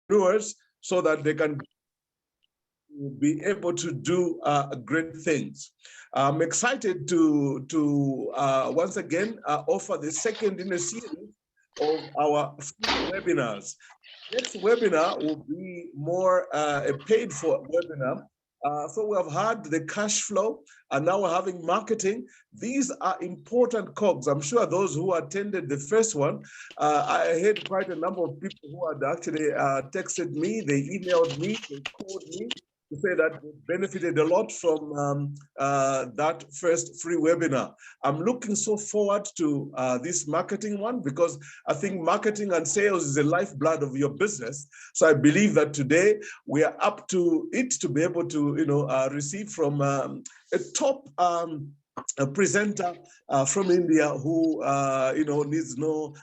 entrepreneurs so that they can be able to do great things. I'm excited to once again offer the second in a series of our free webinars. Next webinar will be more a paid for webinar. So we have had the cash flow, and now we're having marketing. These are important cogs. I'm sure those who attended the first one, I had quite a number of people who had actually texted me, they emailed me, they called me to say that they benefited a lot from that first free webinar. I'm looking so forward to this marketing one because I think marketing and sales is the lifeblood of your business. So I believe that today we are up to it to be able to, receive from a top a presenter from India who, needs no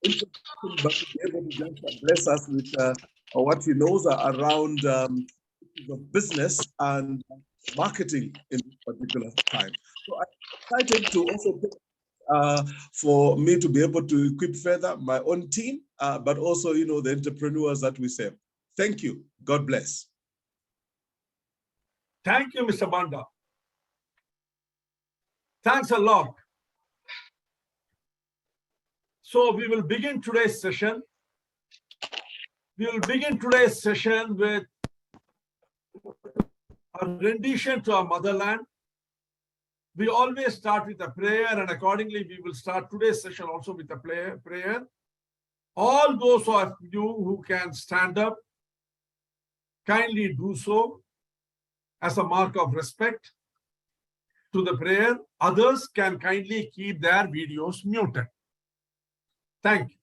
introduction, but to be able to just bless us with what he knows around the business and marketing in this particular time. So I'm excited to also for me to be able to equip further my own team, but also, the entrepreneurs that we serve. Thank you. God bless. Thank you, Mr. Banda. Thanks a lot. So we will begin today's session. We will begin today's session with a rendition to our motherland. We always start with a prayer, and accordingly, we will start today's session also with a prayer. All those of you who can stand up, kindly do so as a mark of respect to the prayer. Others can kindly keep their videos muted. Thank you.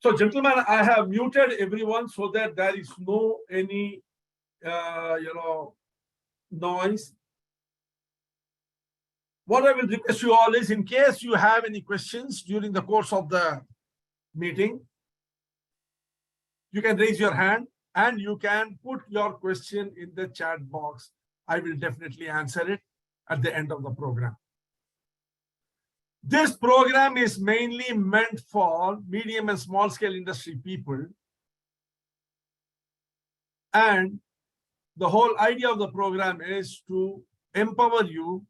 So, gentlemen, I have muted everyone so that there is no any noise. What I will request you all is, in case you have any questions during the course of the meeting, you can raise your hand and you can put your question in the chat box. I will definitely answer it at the end of the program. This program is mainly meant for medium and small scale industry people. And the whole idea of the program is to empower you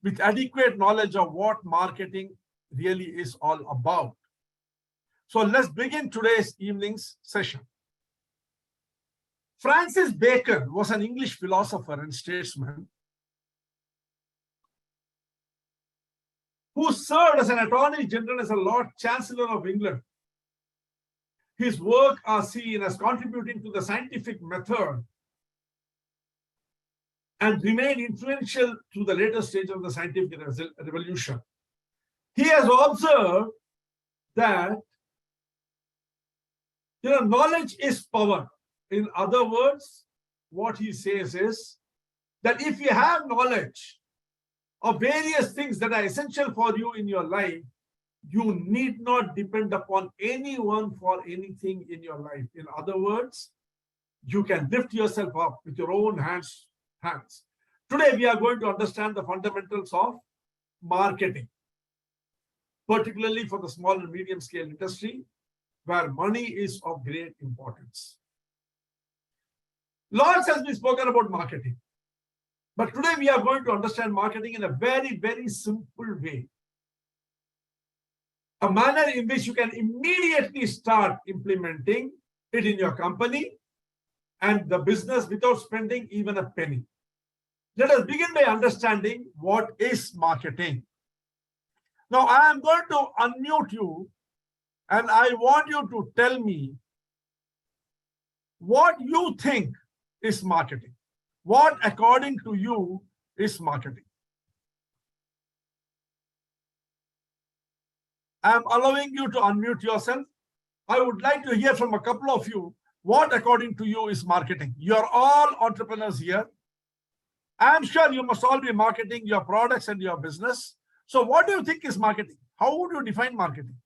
with adequate knowledge of what marketing really is all about. So let's begin today's evening's session. Francis Bacon was an English philosopher and statesman who served as an Attorney General as a Lord Chancellor of England. His work are seen as contributing to the scientific method and remain influential to the later stage of the scientific revolution. He has observed that knowledge is power. In other words, what he says is that if you have knowledge of various things that are essential for you in your life, you need not depend upon anyone for anything in your life. In other words, you can lift yourself up with your own hands. Today, we are going to understand the fundamentals of marketing, particularly for the small and medium scale industry, where money is of great importance. Lots has been spoken about marketing, but today we are going to understand marketing in a very, very simple way. A manner in which you can immediately start implementing it in your company and the business without spending even a penny. Let us begin by understanding what is marketing. Now, I am going to unmute you and I want you to tell me what you think is marketing. What, according to you, is marketing? I am allowing you to unmute yourself. I would like to hear from a couple of you what, according to you, is marketing. You are all entrepreneurs here. I am sure you must all be marketing your products and your business. So what do you think is marketing? How would you define marketing?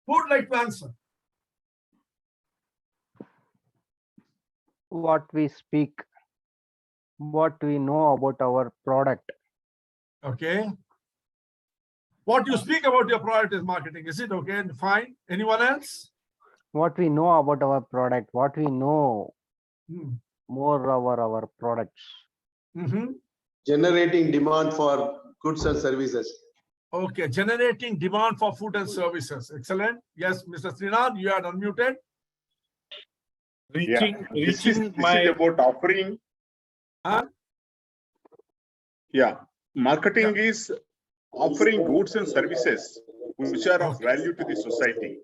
Who would like to answer? What we speak, what we know about our product. Okay. What you speak about your product is marketing. Is it okay? Fine. Anyone else? What we know about our product, what we know more about our products. Generating demand for goods and services. Okay, generating demand for food and services. Excellent. Yes, Mr. Srinath, you are unmuted. This is about offering. Marketing is offering goods and services which are of value to the society.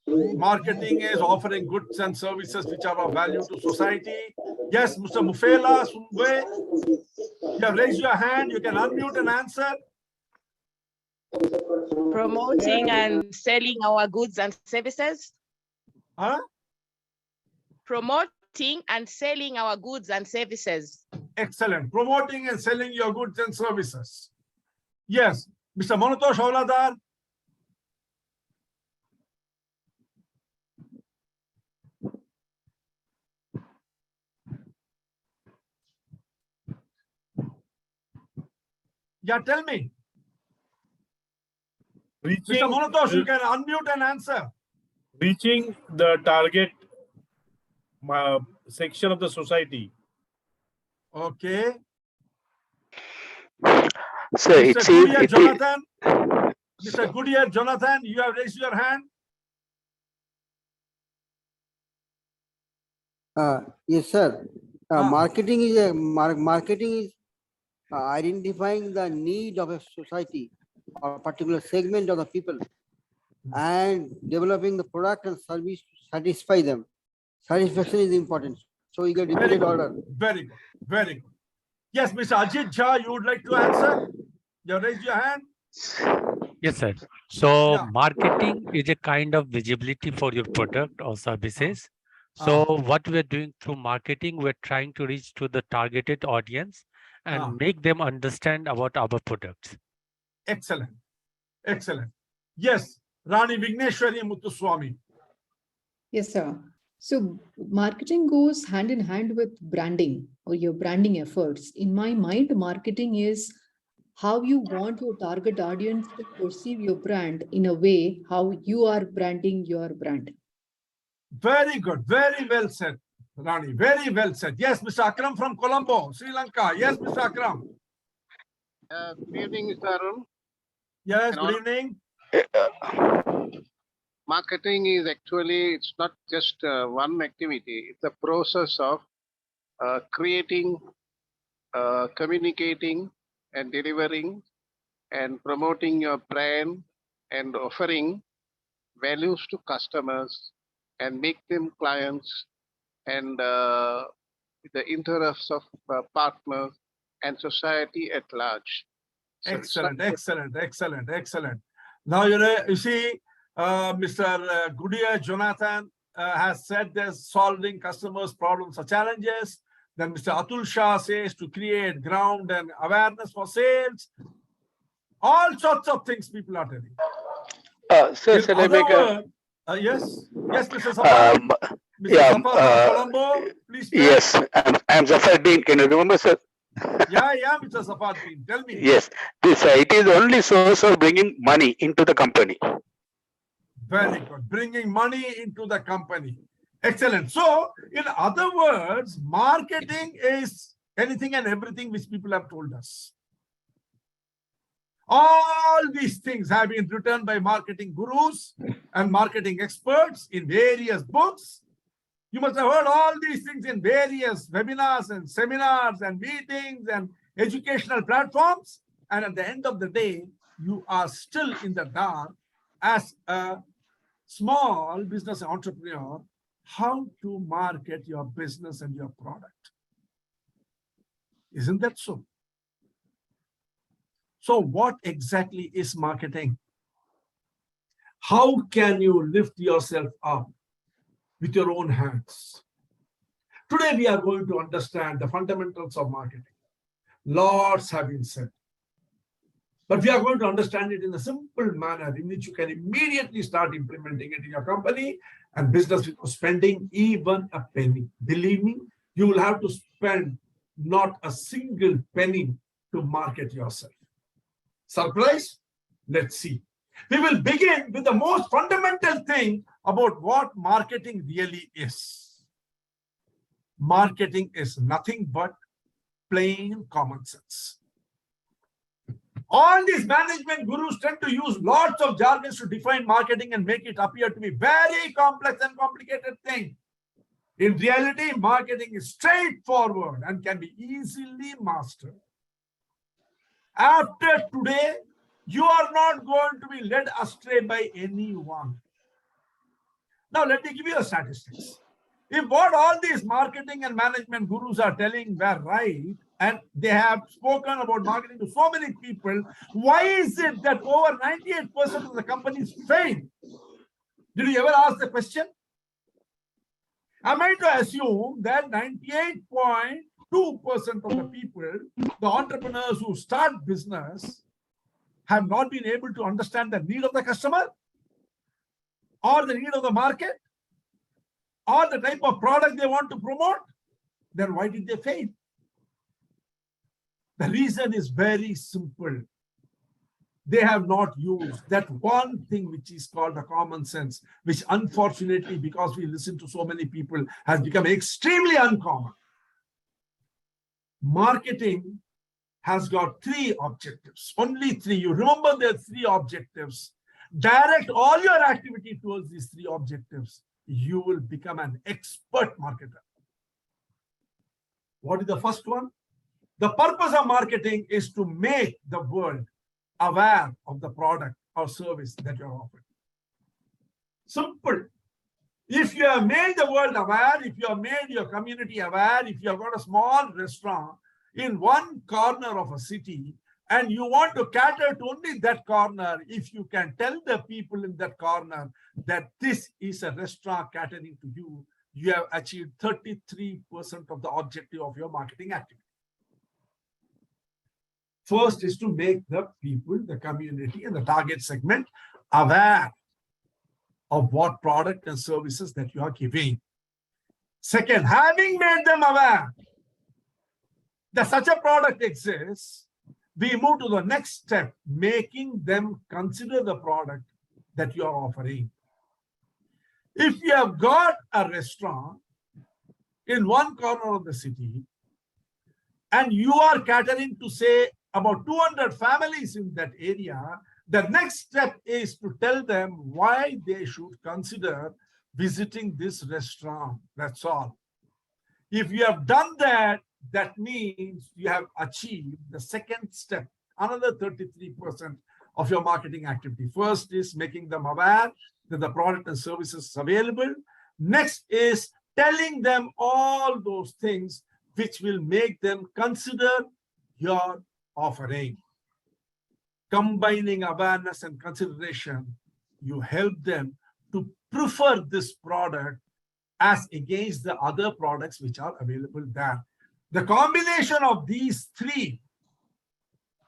Marketing is offering goods and services which are of value to society. Yes, Mr. Mufela Sungwe, you have raised your hand. You can unmute and answer. Promoting and selling our goods and services. Promoting and selling our goods and services. Excellent. Promoting and selling your goods and services. Yes, Mr. Monotosh Hauladar. Yeah, tell me. Mr. Monotosh, you can unmute and answer. Reaching the target section of the society. Okay. So Mr. Goodyear Jonathan. Mr. Goodyear Jonathan, you have raised your hand. Yes, sir. Marketing is identifying the need of a society or a particular segment of the people and developing the product and service to satisfy them. Satisfaction is important. So you get repeated order. Very good. Very good. Yes, Mr. Ajit Jha, you would like to answer? You raised your hand. Yes, sir. So Yeah. marketing is a kind of visibility for your product or services. So what we're doing through marketing, we're trying to reach to the targeted audience and make them understand about our products. Excellent. Excellent. Yes, Rani Vigneshwari Muthuswamy. Yes, sir. So marketing goes hand in hand with branding or your branding efforts. In my mind, marketing is how you want your target audience to perceive your brand in a way how you are branding your brand. Very good. Very well said, Rani. Very well said. Yes, Mr. Akram from Colombo, Sri Lanka. Yes, Mr. Akram. Good evening, Mr. Arun. Yes, good evening. Marketing is actually, it's not just one activity. It's a process of creating, communicating and delivering and promoting your brand and offering values to customers and make them clients and the interests of partners and society at large. So excellent, excellent, excellent, excellent. Now, you see, Mr. Goodyear Jonathan has said there's solving customers' problems or challenges. Then Mr. Atul Shah says to create ground and awareness for sales. All sorts of things people are telling. Sir, shall I make a... yes, yes, Mr. Safar. Mr. Safar from Colombo, please. Yes, I'm Zafaruddin. Can you remember, sir? Yeah, Mr. Safaruddin. Tell me. Yes, this it is the only source of bringing money into the company. Very good. Bringing money into the company. Excellent. So, in other words, marketing is anything and everything which people have told us. All these things have been written by marketing gurus and marketing experts in various books. You must have heard all these things in various webinars and seminars and meetings and educational platforms. And at the end of the day, you are still in the dark as a small business entrepreneur, how to market your business and your product. Isn't that so? So what exactly is marketing? How can you lift yourself up with your own hands? Today, we are going to understand the fundamentals of marketing. Lots have been said. But we are going to understand it in a simple manner in which you can immediately start implementing it in your company and business without spending even a penny. Believe me, you will have to spend not a single penny to market yourself. Surprise? Let's see. We will begin with the most fundamental thing about what marketing really is. Marketing is nothing but plain common sense. All these management gurus tend to use lots of jargons to define marketing and make it appear to be very complex and complicated thing. In reality, marketing is straightforward and can be easily mastered. After today, you are not going to be led astray by anyone. Now, let me give you the statistics. If what all these marketing and management gurus are telling were right, and they have spoken about marketing to so many people, why is it that over 98% of the companies fail? Did you ever ask the question? Am I to assume that 98.2% of the people, the entrepreneurs who start business, have not been able to understand the need of the customer or the need of the market or the type of product they want to promote? Then why did they fail? The reason is very simple. They have not used that one thing which is called the common sense, which unfortunately, because we listen to so many people, has become extremely uncommon. Marketing has got three objectives, only three. You remember the three objectives. Direct all your activity towards these three objectives. You will become an expert marketer. What is the first one? The purpose of marketing is to make the world aware of the product or service that you're offering. Simple. If you have made the world aware, if you have made your community aware, if you have got a small restaurant in one corner of a city and you want to cater to only that corner, if you can tell the people in that corner that this is a restaurant catering to you, you have achieved 33% of the objective of your marketing activity. First is to make the people, the community, and the target segment aware of what product and services that you are giving. Second, having made them aware that such a product exists, we move to the next step, making them consider the product that you are offering. If you have got a restaurant in one corner of the city, and you are catering to, say, about 200 families in that area, the next step is to tell them why they should consider visiting this restaurant. That's all. If you have done that, that means you have achieved the second step, another 33% of your marketing activity. First is making them aware that the product and services is available. Next is telling them all those things which will make them consider your offering. Combining awareness and consideration, you help them to prefer this product as against the other products which are available there. The combination of these three,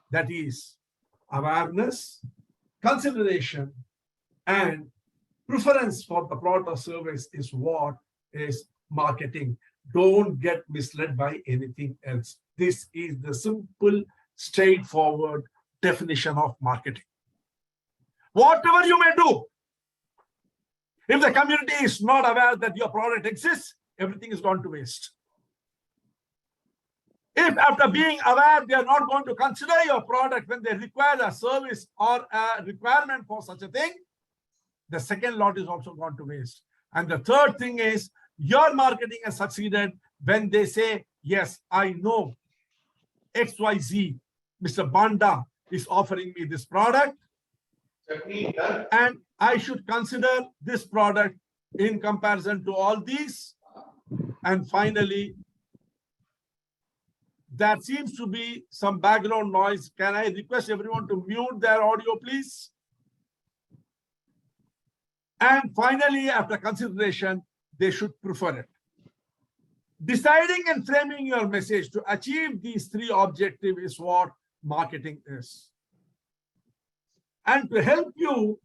that is awareness, consideration, and preference for the product or service, is what is marketing. Don't get misled by anything else. This is the simple, straightforward definition of marketing. Whatever you may do, if the community is not aware that your product exists, everything is gone to waste. If after being aware, they are not going to consider your product when they require a service or a requirement for such a thing, the second lot is also gone to waste. And the third thing is, your marketing has succeeded when they say, yes, I know XYZ, Mr. Banda is offering me this product, and I should consider this product in comparison to all these. And finally, there seems to be some background noise. Can I request everyone to mute their audio, please? And finally, after consideration, they should prefer it. Deciding and framing your message to achieve these three objectives is what marketing is. And to help you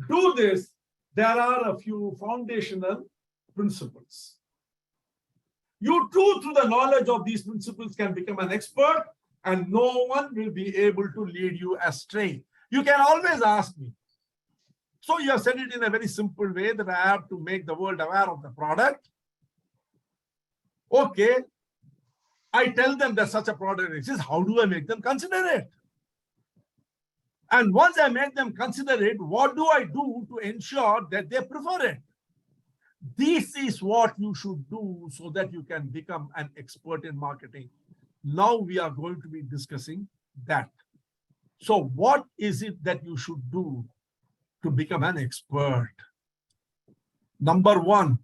do this, there are a few foundational principles. You too, through the knowledge of these principles, can become an expert, and no one will be able to lead you astray. You can always ask me. So you have said it in a very simple way that I have to make the world aware of the product. Okay, I tell them that such a product exists. How do I make them consider it? And once I make them consider it, what do I do to ensure that they prefer it? This is what you should do so that you can become an expert in marketing. Now we are going to be discussing that. So what is it that you should do to become an expert? Number one,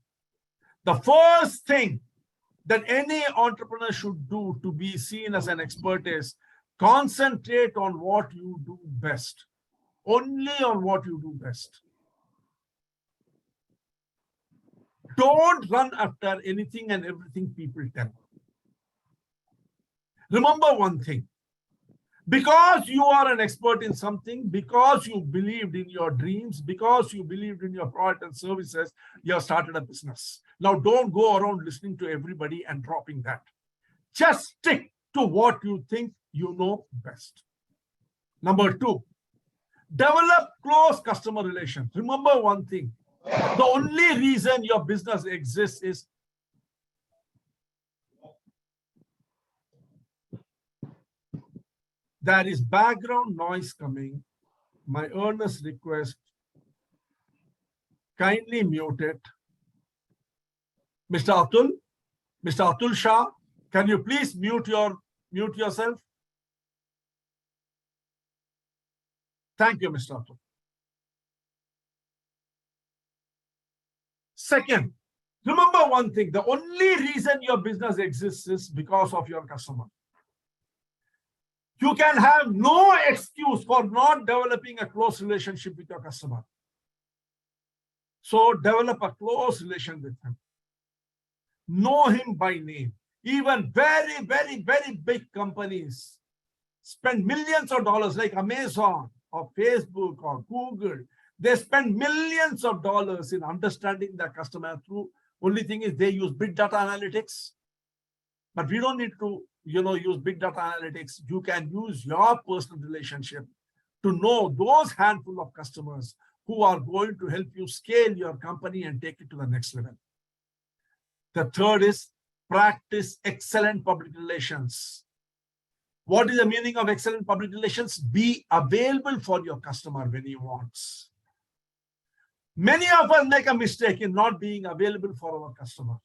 the first thing that any entrepreneur should do to be seen as an expert is concentrate on what you do best. Only on what you do best. Don't run after anything and everything people tell. Remember one thing. Because you are an expert in something, because you believed in your dreams, because you believed in your product and services, you have started a business. Now, don't go around listening to everybody and dropping that. Just stick to what you think you know best. Number two, develop close customer relations. Remember one thing. The only reason your business exists is there is background noise coming. My earnest request, kindly mute it. Mr. Atul Shah, can you please mute yourself? Thank you, Mr. Atul. Second, remember one thing, the only reason your business exists is because of your customer. You can have no excuse for not developing a close relationship with your customer. So develop a close relation with him. Know him by name. Even very, very, very big companies spend millions of dollars like Amazon or Facebook or Google. They spend millions of dollars in understanding the customer through. Only thing is they use big data analytics. But we don't need to, use big data analytics. You can use your personal relationship to know those handful of customers who are going to help you scale your company and take it to the next level. The third is practice excellent public relations. What is the meaning of excellent public relations? Be available for your customer when he wants. Many of us make a mistake in not being available for our customer.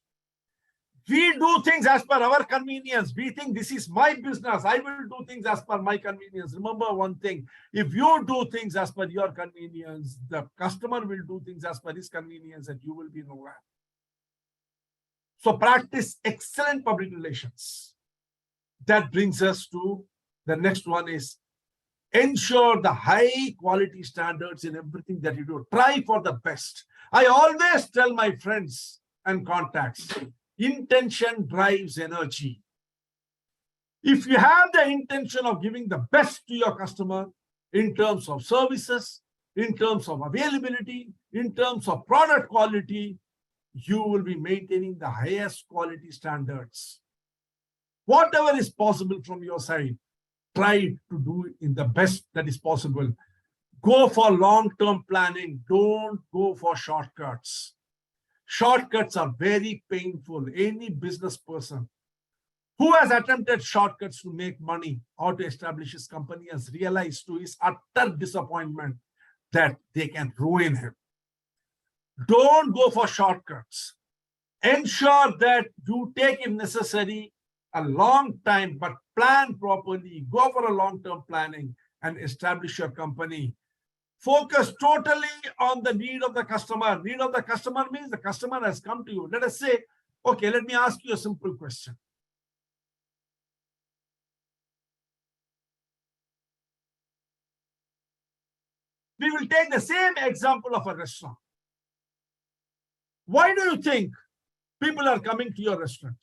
We do things as per our convenience. We think this is my business. I will do things as per my convenience. Remember one thing, if you do things as per your convenience, the customer will do things as per his convenience and you will be nowhere. So practice excellent public relations. That brings us to the next one is ensure the high quality standards in everything that you do. Try for the best. I always tell my friends and contacts, intention drives energy. If you have the intention of giving the best to your customer in terms of services, in terms of availability, in terms of product quality, you will be maintaining the highest quality standards. Whatever is possible from your side, try to do it in the best that is possible. Go for long-term planning. Don't go for shortcuts. Shortcuts are very painful. Any business person who has attempted shortcuts to make money or to establish his company has realized to his utter disappointment that they can ruin him. Don't go for shortcuts. Ensure that you take, if necessary, a long time, but plan properly. Go for a long-term planning and establish your company. Focus totally on the need of the customer. Need of the customer means the customer has come to you. Let us say, okay, let me ask you a simple question. We will take the same example of a restaurant. Why do you think people are coming to your restaurant?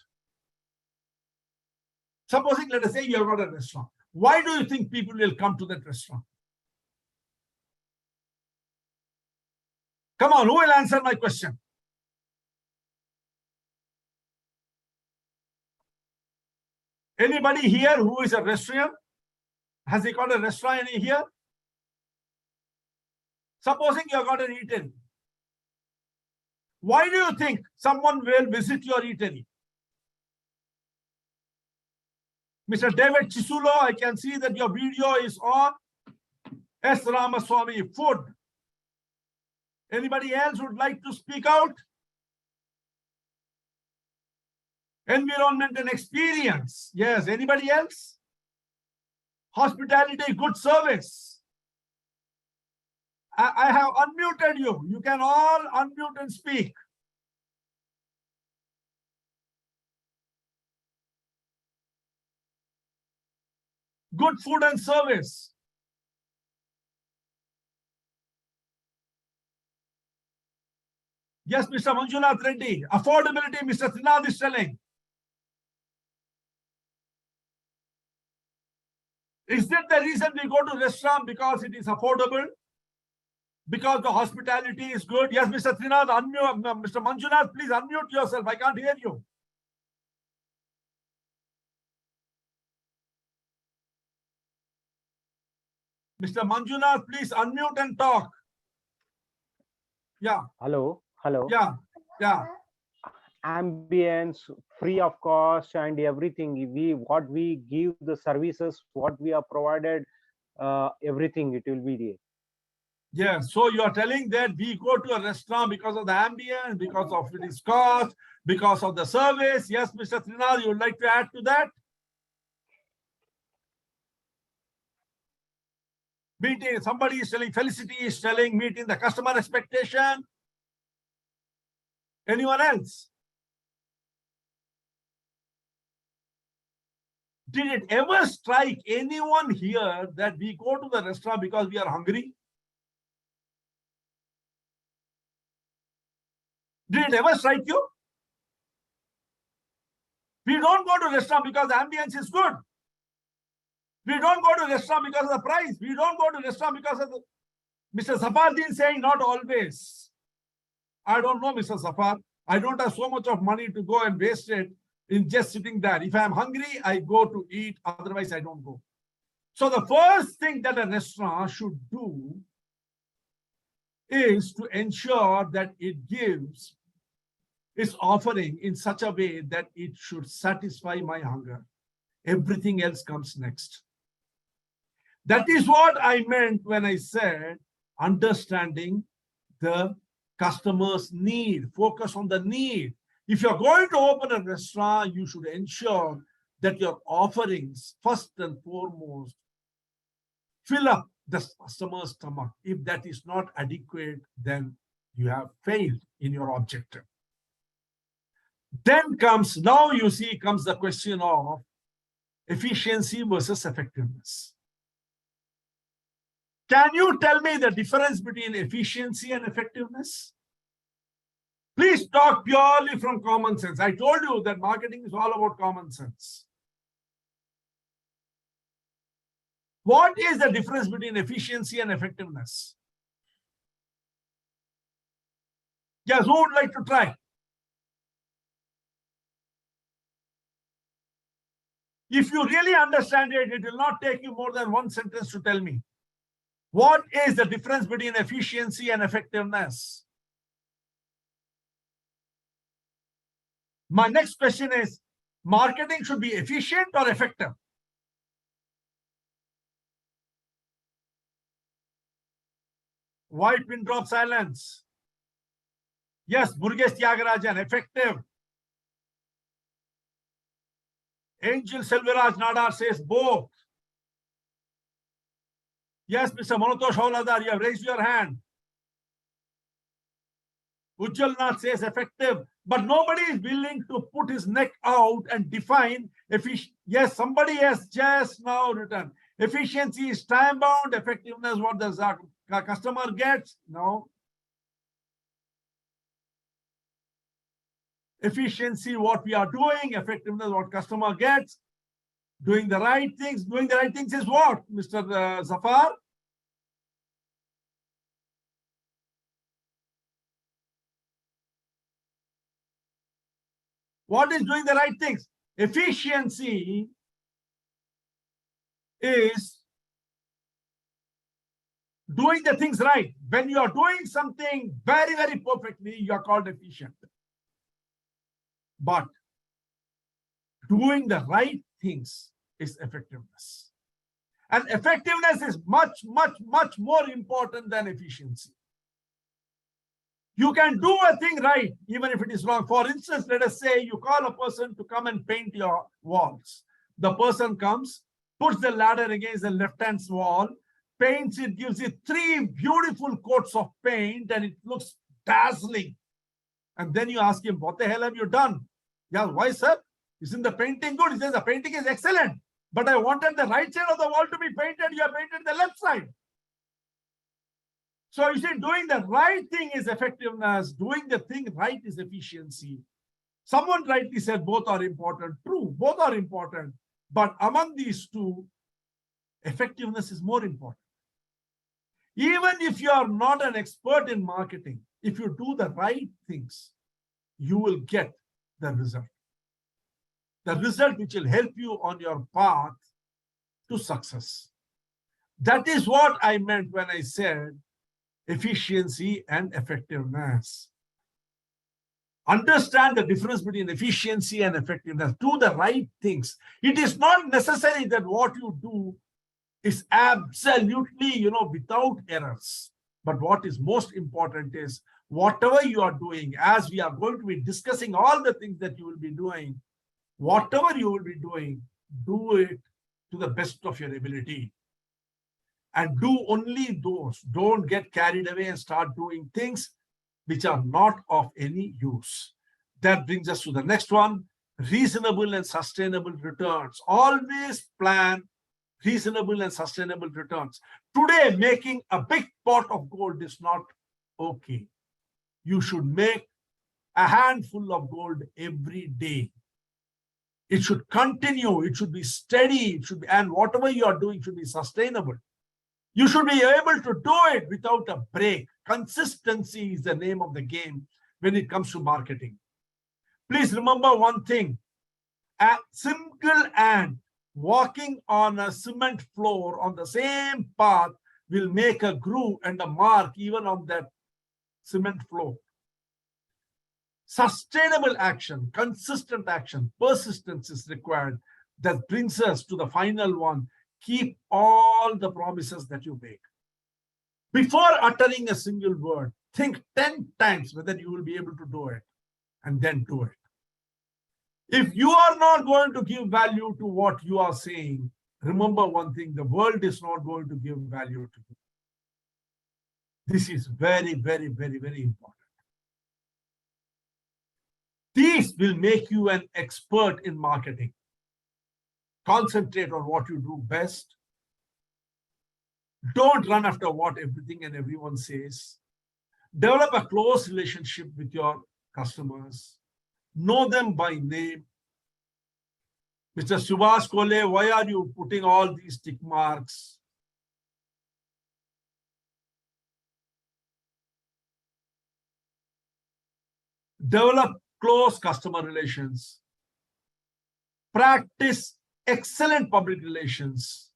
Supposing, let us say you have got a restaurant. Why do you think people will come to that restaurant? Come on, who will answer my question? Anybody here who is a restaurant? Has he got a restaurant here? Supposing you have got an eatery. Why do you think someone will visit your eatery? Mr. David Chisulo, I can see that your video is on S. Ramaswamy Food. Anybody else would like to speak out? Environment and experience. Yes, anybody else? Hospitality, good service. I have unmuted you. You can all unmute and speak. Good food and service. Yes, Mr. Manjunath Reddy. Affordability, Mr. Trinath is telling. Is that the reason we go to restaurant? Because it is affordable? Because the hospitality is good? Yes, Mr. Trinath, unmute. Mr. Manjunath, please unmute yourself. I can't hear you. Mr. Manjunath, please unmute and talk. Yeah. Hello. Yeah. Ambience, free of cost and everything. What we give the services, what we are provided, everything it will be there. Yeah, so you are telling that we go to a restaurant because of the ambience, because of its cost, because of the service. Yes, Mr. Trinath, you would like to add to that? Meeting, somebody is telling, Felicity is telling, meeting the customer expectation. Anyone else? Did it ever strike anyone here that we go to the restaurant because we are hungry? Did it ever strike you? We don't go to restaurant because the ambience is good. We don't go to restaurant because of the price. We don't go to restaurant because of the... Mr. Safardin saying not always. I don't know, Mr. Safar. I don't have so much of money to go and waste it in just sitting there. If I'm hungry, I go to eat. Otherwise, I don't go. So the first thing that a restaurant should do is to ensure that it gives its offering in such a way that it should satisfy my hunger. Everything else comes next. That is what I meant when I said understanding the customer's need, focus on the need. If you're going to open a restaurant, you should ensure that your offerings, first and foremost, fill up the customer's stomach. If that is not adequate, then you have failed in your objective. Then comes, now you see, comes the question of efficiency versus effectiveness. Can you tell me the difference between efficiency and effectiveness? Please talk purely from common sense. I told you that marketing is all about common sense. What is the difference between efficiency and effectiveness? Yes, who would like to try? If you really understand it, it will not take you more than one sentence to tell me. What is the difference between efficiency and effectiveness? My next question is, marketing should be efficient or effective? Why pin drop silence? Yes, Burgesh Tyagarajan, effective. Angel Selvaraj Nadar says both. Yes, Mr. Manotosh Hauladar, you have raised your hand. Ujjal Nath says effective, but nobody is willing to put his neck out and define efficiency. Yes, somebody has just now written. Efficiency is time-bound, effectiveness, what the customer gets. No. Efficiency, what we are doing. Effectiveness, what customer gets. Doing the right things. Doing the right things is what, Mr. Zafar? What is doing the right things? Efficiency is doing the things right. When you are doing something very, very perfectly, you are called efficient. But doing the right things is effectiveness. And effectiveness is much, much, much more important than efficiency. You can do a thing right, even if it is wrong. For instance, let us say you call a person to come and paint your walls. The person comes, puts the ladder against the left-hand wall, paints it, gives it 3 beautiful coats of paint, and it looks dazzling. And then you ask him, what the hell have you done? Yeah, why, sir? Isn't the painting good? He says, the painting is excellent, but I wanted the right side of the wall to be painted. You have painted the left side. So you see, doing the right thing is effectiveness. Doing the thing right is efficiency. Someone rightly said both are important. True, both are important. But among these two, effectiveness is more important. Even if you are not an expert in marketing, if you do the right things, you will get the result. The result which will help you on your path to success. That is what I meant when I said efficiency and effectiveness. Understand the difference between efficiency and effectiveness. Do the right things. It is not necessary that what you do is absolutely, without errors. But what is most important is whatever you are doing, as we are going to be discussing all the things that you will be doing, whatever you will be doing, do it to the best of your ability. And do only those. Don't get carried away and start doing things which are not of any use. That brings us to the next one, reasonable and sustainable returns. Always plan reasonable and sustainable returns. Today, making a big pot of gold is not okay. You should make a handful of gold every day. It should continue, it should be steady, it should be, and whatever you are doing should be sustainable. You should be able to do it without a break. Consistency is the name of the game when it comes to marketing. Please remember one thing, a single ant walking on a cement floor on the same path will make a groove and a mark even on that cement floor. Sustainable action, consistent action, persistence is required. That brings us to the final one. Keep all the promises that you make. Before uttering a single word, think 10 times whether you will be able to do it, and then do it. If you are not going to give value to what you are saying, remember one thing, the world is not going to give value to you. This is very, very, very, very important. These will make you an expert in marketing. Concentrate on what you do best. Don't run after what everything and everyone says. Develop a close relationship with your customers. Know them by name. Mr. Subhash Kole, why are you putting all these tick marks? Develop close customer relations. Practice excellent public relations.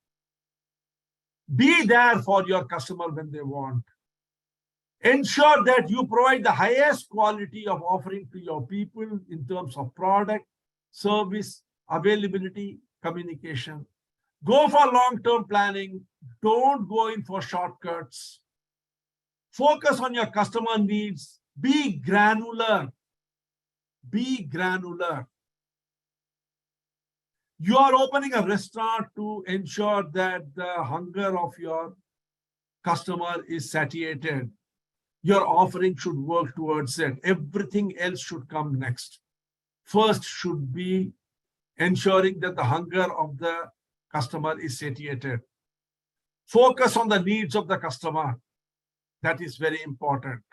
Be there for your customer when they want. Ensure that you provide the highest quality of offering to your people in terms of product, service, availability, communication. Go for long-term planning. Don't go in for shortcuts. Focus on your customer needs. Be granular. Be granular. You are opening a restaurant to ensure that the hunger of your customer is satiated. Your offering should work towards it. Everything else should come next. First should be ensuring that the hunger of the customer is satiated. Focus on the needs of the customer. That is very important.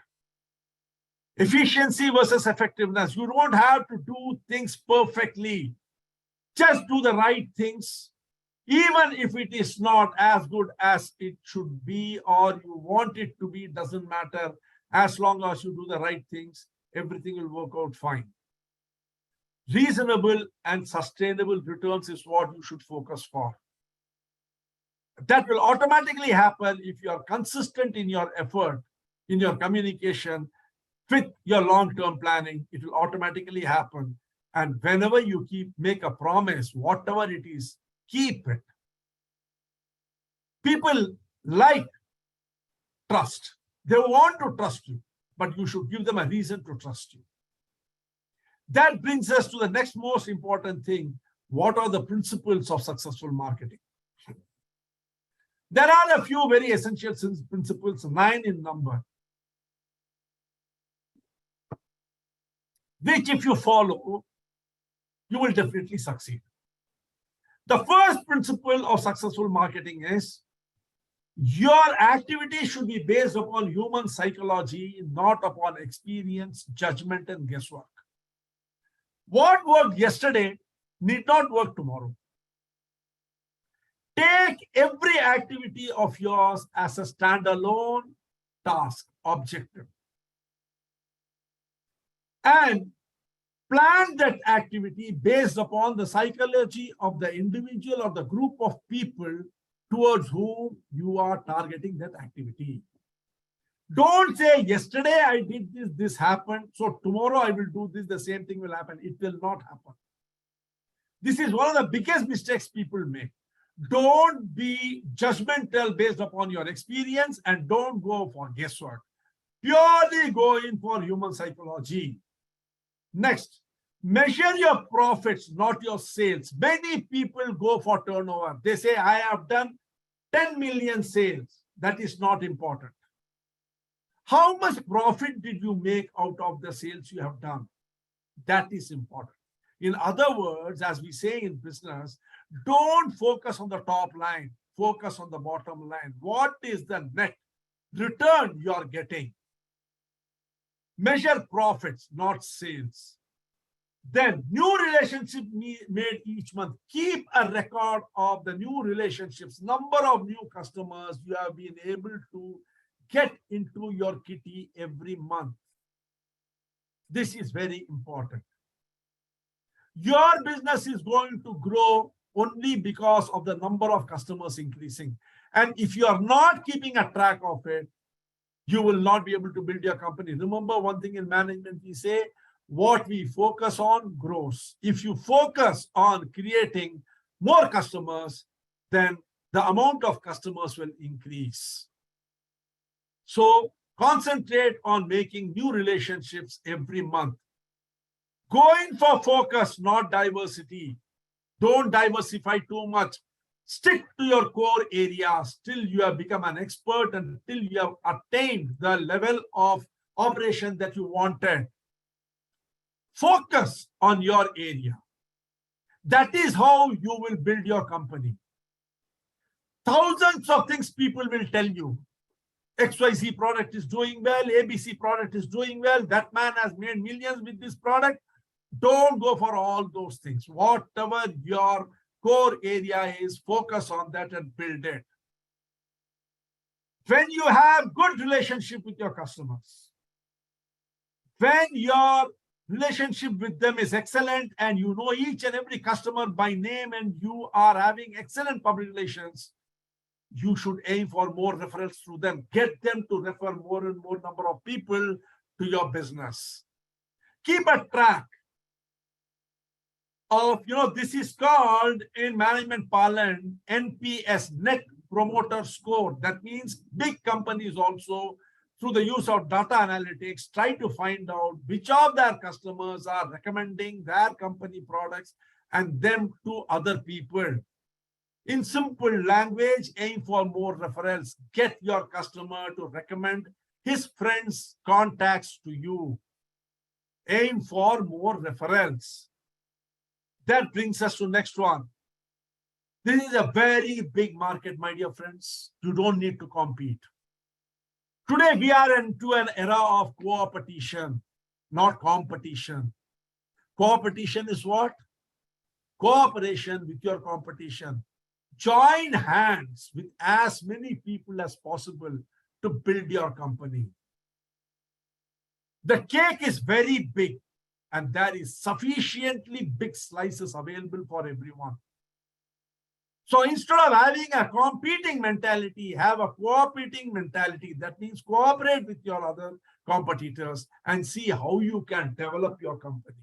Efficiency versus effectiveness. You don't have to do things perfectly. Just do the right things. Even if it is not as good as it should be or you want it to be, doesn't matter. As long as you do the right things, everything will work out fine. Reasonable and sustainable returns is what you should focus for. That will automatically happen if you are consistent in your effort, in your communication, with your long-term planning. It will automatically happen. And whenever you make a promise, whatever it is, keep it. People like trust. They want to trust you, but you should give them a reason to trust you. That brings us to the next most important thing. What are the principles of successful marketing? There are a few very essential principles, 9 in number, which if you follow, you will definitely succeed. The first principle of successful marketing is your activity should be based upon human psychology, not upon experience, judgment, and guesswork. What worked yesterday need not work tomorrow. Take every activity of yours as a standalone task, objective, and plan that activity based upon the psychology of the individual or the group of people towards whom you are targeting that activity. Don't say, yesterday I did this, this happened, so tomorrow I will do this, the same thing will happen. It will not happen. This is one of the biggest mistakes people make. Don't be judgmental based upon your experience and don't go for guesswork. Purely go in for human psychology. Next, measure your profits, not your sales. Many people go for turnover. They say, I have done 10 million sales. That is not important. How much profit did you make out of the sales you have done? That is important. In other words, as we say in business, don't focus on the top line, focus on the bottom line. What is the net return you are getting? Measure profits, not sales. Then new relationship made each month. Keep a record of the new relationships, number of new customers you have been able to get into your kitty every month. This is very important. Your business is going to grow only because of the number of customers increasing. And if you are not keeping a track of it, you will not be able to build your company. Remember one thing in management, we say, what we focus on grows. If you focus on creating more customers, then the amount of customers will increase. So concentrate on making new relationships every month. Going for focus, not diversity. Don't diversify too much. Stick to your core areas till you have become an expert and till you have attained the level of operation that you wanted. Focus on your area. That is how you will build your company. Thousands of things people will tell you. XYZ product is doing well, ABC product is doing well, that man has made millions with this product. Don't go for all those things. Whatever your core area is, focus on that and build it. When you have good relationship with your customers, when your relationship with them is excellent and you know each and every customer by name and you are having excellent public relations, you should aim for more referrals through them. Get them to refer more and more number of people to your business. Keep a track of, this is called in management parlance, NPS, Net Promoter Score. That means big companies also, through the use of data analytics, try to find out which of their customers are recommending their company products and them to other people. In simple language, aim for more referrals. Get your customer to recommend his friends' contacts to you. Aim for more referrals. That brings us to next one. This is a very big market, my dear friends. You don't need to compete. Today, we are into an era of cooperation, not competition. Cooperation is what? Cooperation with your competition. Join hands with as many people as possible to build your company. The cake is very big and there is sufficiently big slices available for everyone. So instead of having a competing mentality, have a cooperating mentality. That means cooperate with your other competitors and see how you can develop your company.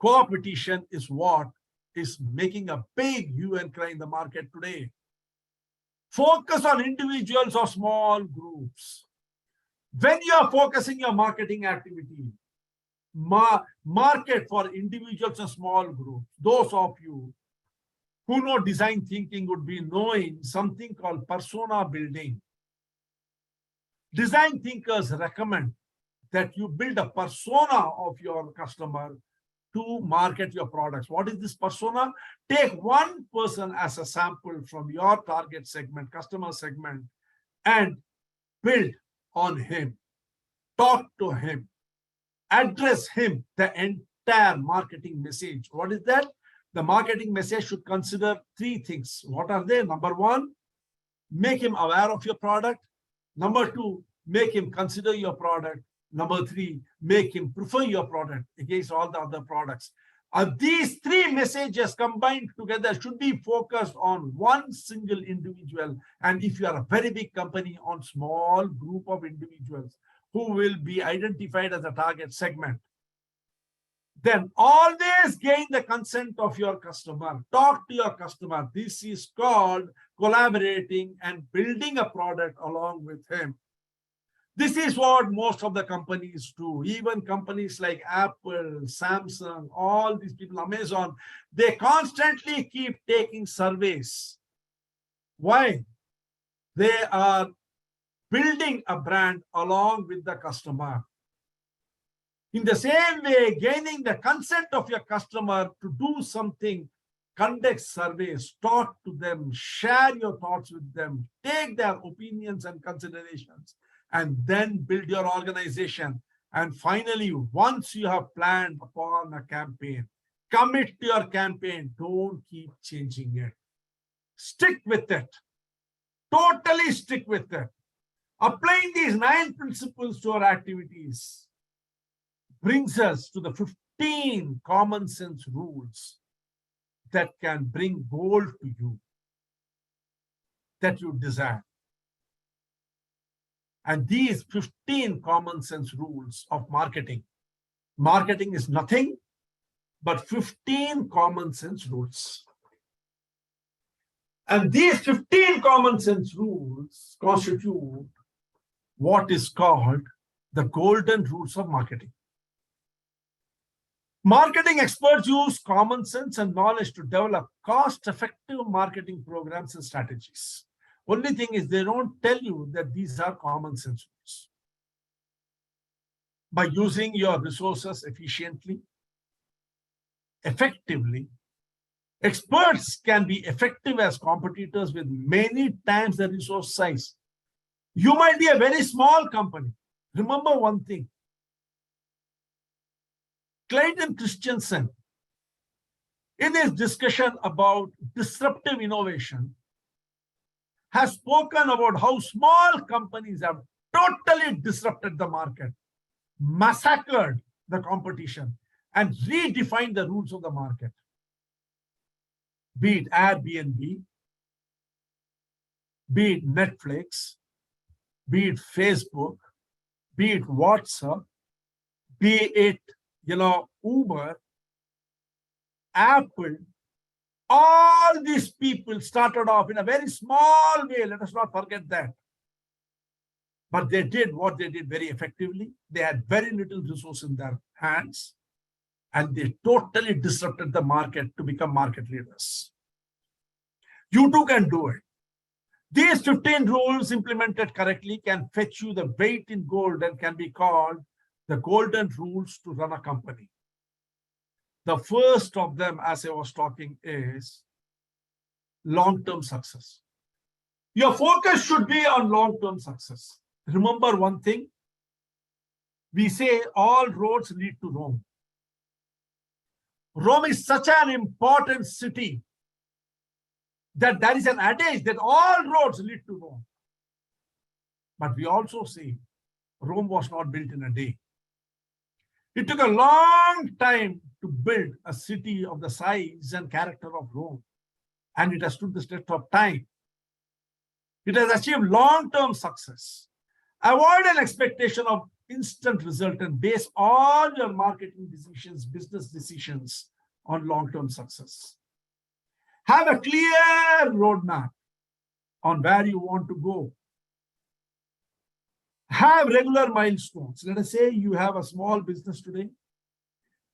Competition is what is making a big hue and cry in the market today. Focus on individuals or small groups. When you are focusing your marketing activity, market for individuals and small groups. Those of you who know design thinking would be knowing something called persona building. Design thinkers recommend that you build a persona of your customer to market your products. What is this persona? Take one person as a sample from your target segment, customer segment, and build on him. Talk to him. Address him the entire marketing message. What is that? The marketing message should consider three things. What are they? Number one, make him aware of your product. Number two, make him consider your product. Number three, make him prefer your product against all the other products. These three messages combined together should be focused on one single individual. And if you are a very big company, on small group of individuals who will be identified as a target segment. Then always gain the consent of your customer. Talk to your customer. This is called collaborating and building a product along with him. This is what most of the companies do. Even companies like Apple, Samsung, all these people, Amazon, they constantly keep taking surveys. Why? They are building a brand along with the customer. In the same way, gaining the consent of your customer to do something, conduct surveys, talk to them, share your thoughts with them, take their opinions and considerations, and then build your organization. And finally, once you have planned upon a campaign, commit to your campaign. Don't keep changing it. Stick with it. Totally stick with it. Applying these 9 principles to our activities brings us to the 15 common sense rules that can bring gold to you that you desire. And these 15 common sense rules of marketing. Marketing is nothing but 15 common sense rules. And these 15 common sense rules constitute what is called the golden rules of marketing. Marketing experts use common sense and knowledge to develop cost-effective marketing programs and strategies. Only thing is they don't tell you that these are common sense rules. By using your resources efficiently, effectively, experts can be effective as competitors with many times the resource size. You might be a very small company. Remember one thing. Clayton Christensen, in his discussion about disruptive innovation, has spoken about how small companies have totally disrupted the market, massacred the competition, and redefined the rules of the market. Be it Airbnb, be it Netflix, be it Facebook, be it WhatsApp, be it Uber, Apple, all these people started off in a very small way. Let us not forget that. But they did what they did very effectively. They had very little resource in their hands, and they totally disrupted the market to become market leaders. You too can do it. These 15 rules implemented correctly can fetch you the weight in gold and can be called the golden rules to run a company. The first of them, as I was talking, is long-term success. Your focus should be on long-term success. Remember one thing, we say all roads lead to Rome. Rome is such an important city that there is an adage that all roads lead to Rome. But we also say Rome was not built in a day. It took a long time to build a city of the size and character of Rome, and it has stood the test of time. It has achieved long-term success. Avoid an expectation of instant result and base all your marketing decisions, business decisions on long-term success. Have a clear roadmap on where you want to go. Have regular milestones. Let us say you have a small business today.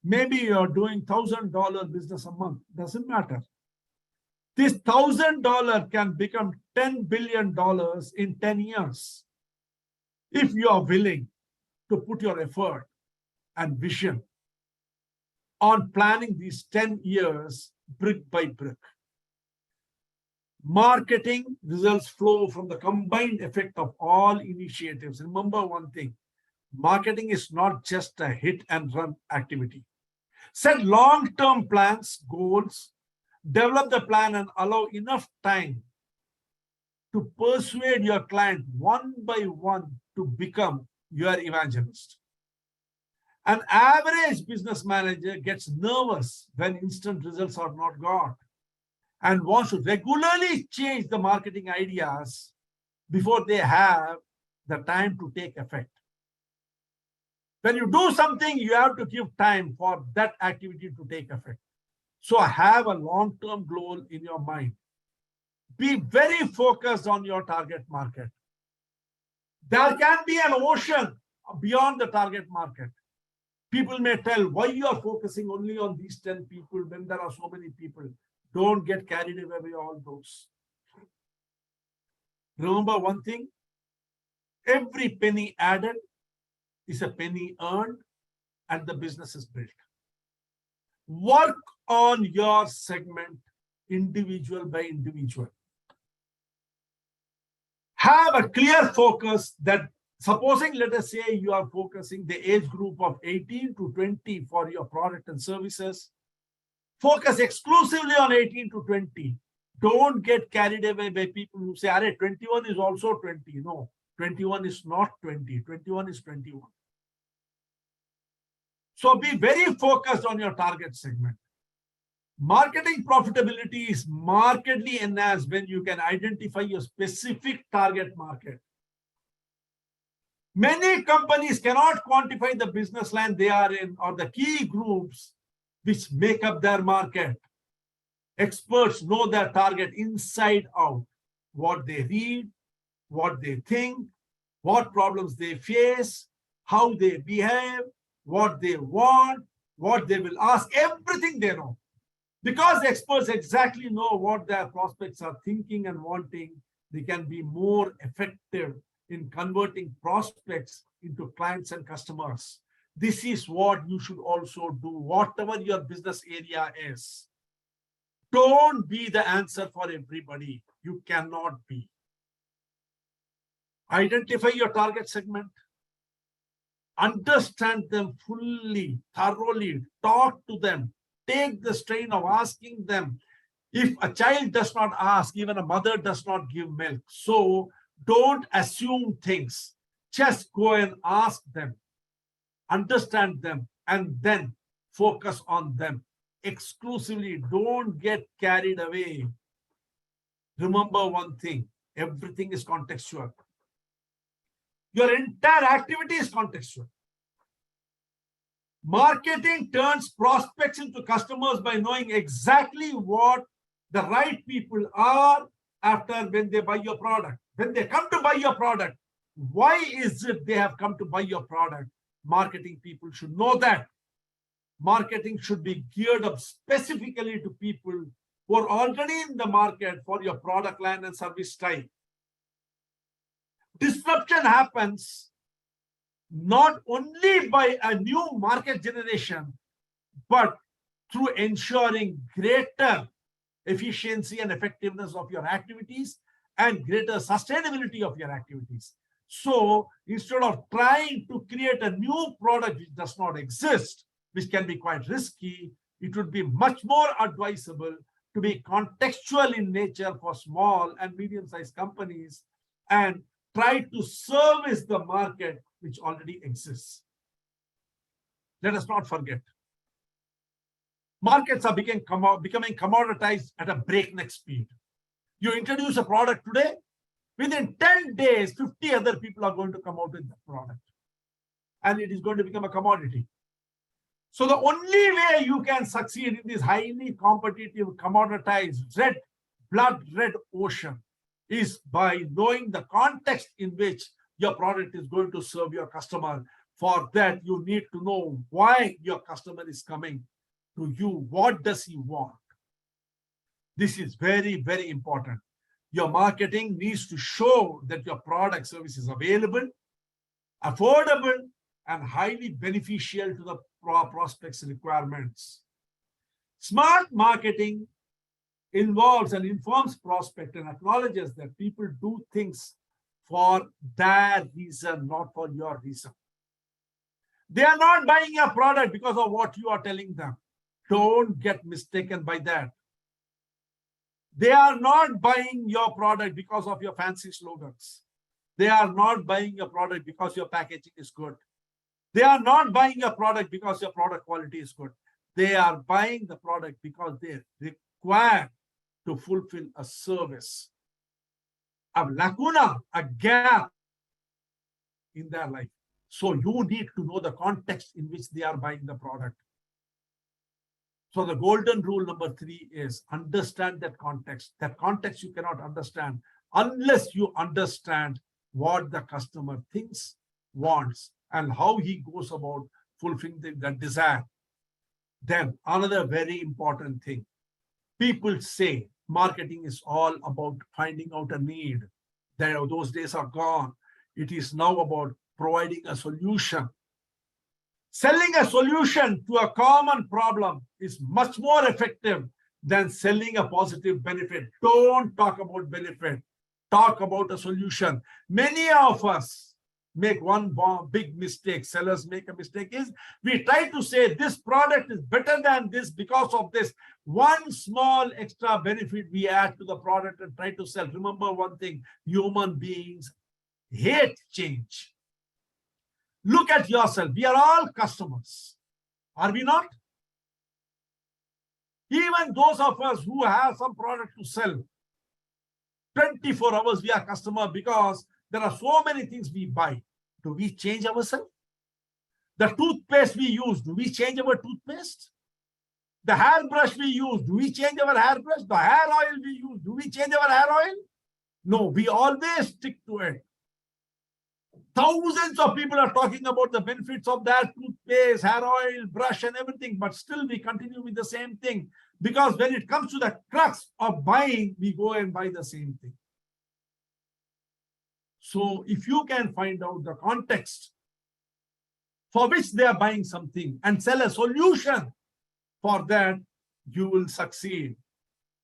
Maybe you're doing $1,000 business a month. Doesn't matter. This $1,000 can become $10 billion in 10 years. If you are willing to put your effort and vision on planning these 10 years brick by brick. Marketing results flow from the combined effect of all initiatives. Remember one thing, marketing is not just a hit and run activity. Set long-term plans, goals, develop the plan and allow enough time to persuade your client one by one to become your evangelist. An average business manager gets nervous when instant results are not got and wants to regularly change the marketing ideas before they have the time to take effect. When you do something, you have to give time for that activity to take effect. So have a long-term goal in your mind. Be very focused on your target market. There can be an ocean beyond the target market. People may tell, why you are focusing only on these 10 people when there are so many people? Don't get carried away by all those. Remember one thing, every penny added is a penny earned and the business is built. Work on your segment individual by individual. Have a clear focus that supposing, let us say you are focusing the age group of 18 to 20 for your product and services. Focus exclusively on 18 to 20. Don't get carried away by people who say, "Arey, 21 is also 20. No, 21 is not 20. 21 is 21. So be very focused on your target segment. Marketing profitability is markedly enhanced when you can identify your specific target market. Many companies cannot quantify the business line they are in or the key groups which make up their market. Experts know their target inside out, what they read, what they think, what problems they face, how they behave, what they want, what they will ask, everything they know. Because experts exactly know what their prospects are thinking and wanting, they can be more effective in converting prospects into clients and customers. This is what you should also do, whatever your business area is. Don't be the answer for everybody. You cannot be. Identify your target segment. Understand them fully, thoroughly. Talk to them. Take the strain of asking them. If a child does not ask, even a mother does not give milk. So don't assume things. Just go and ask them. Understand them and then focus on them exclusively. Don't get carried away. Remember one thing, everything is contextual. Your entire activity is contextual. Marketing turns prospects into customers by knowing exactly what the right people are after when they buy your product. When they come to buy your product, why is it they have come to buy your product? Marketing people should know that. Marketing should be geared up specifically to people who are already in the market for your product line and service type. Disruption happens not only by a new market generation, but through ensuring greater efficiency and effectiveness of your activities and greater sustainability of your activities. So instead of trying to create a new product which does not exist, which can be quite risky, it would be much more advisable to be contextual in nature for small and medium-sized companies and try to service the market which already exists. Let us not forget, markets are becoming commoditized at a breakneck speed. You introduce a product today, within 10 days, 50 other people are going to come out with the product. And it is going to become a commodity. So the only way you can succeed in this highly competitive, commoditized, blood red ocean is by knowing the context in which your product is going to serve your customer. For that, you need to know why your customer is coming to you. What does he want? This is very, very important. Your marketing needs to show that your product service is available, affordable, and highly beneficial to the prospect's requirements. Smart marketing involves and informs prospect and acknowledges that people do things for their reason, not for your reason. They are not buying your product because of what you are telling them. Don't get mistaken by that. They are not buying your product because of your fancy slogans. They are not buying your product because your packaging is good. They are not buying your product because your product quality is good. They are buying the product because they require to fulfill a service, a lacuna, a gap in their life. So you need to know the context in which they are buying the product. So the golden rule number 3 is understand that context. That context you cannot understand unless you understand what the customer thinks, wants, and how he goes about fulfilling that desire. Then another very important thing. People say marketing is all about finding out a need. Those days are gone. It is now about providing a solution. Selling a solution to a common problem is much more effective than selling a positive benefit. Don't talk about benefit. Talk about a solution. Many of us make one big mistake. Sellers make a mistake is we try to say this product is better than this because of this. One small extra benefit we add to the product and try to sell. Remember one thing, human beings hate change. Look at yourself. We are all customers. Are we not? Even those of us who have some product to sell, 24 hours we are customer because there are so many things we buy. Do we change ourselves? The toothpaste we use, do we change our toothpaste? The hairbrush we use, do we change our hairbrush? The hair oil we use, do we change our hair oil? No, we always stick to it. Thousands of people are talking about the benefits of that toothpaste, hair oil, brush and everything, but still we continue with the same thing. Because when it comes to the crux of buying, we go and buy the same thing. So if you can find out the context for which they are buying something and sell a solution for that, you will succeed.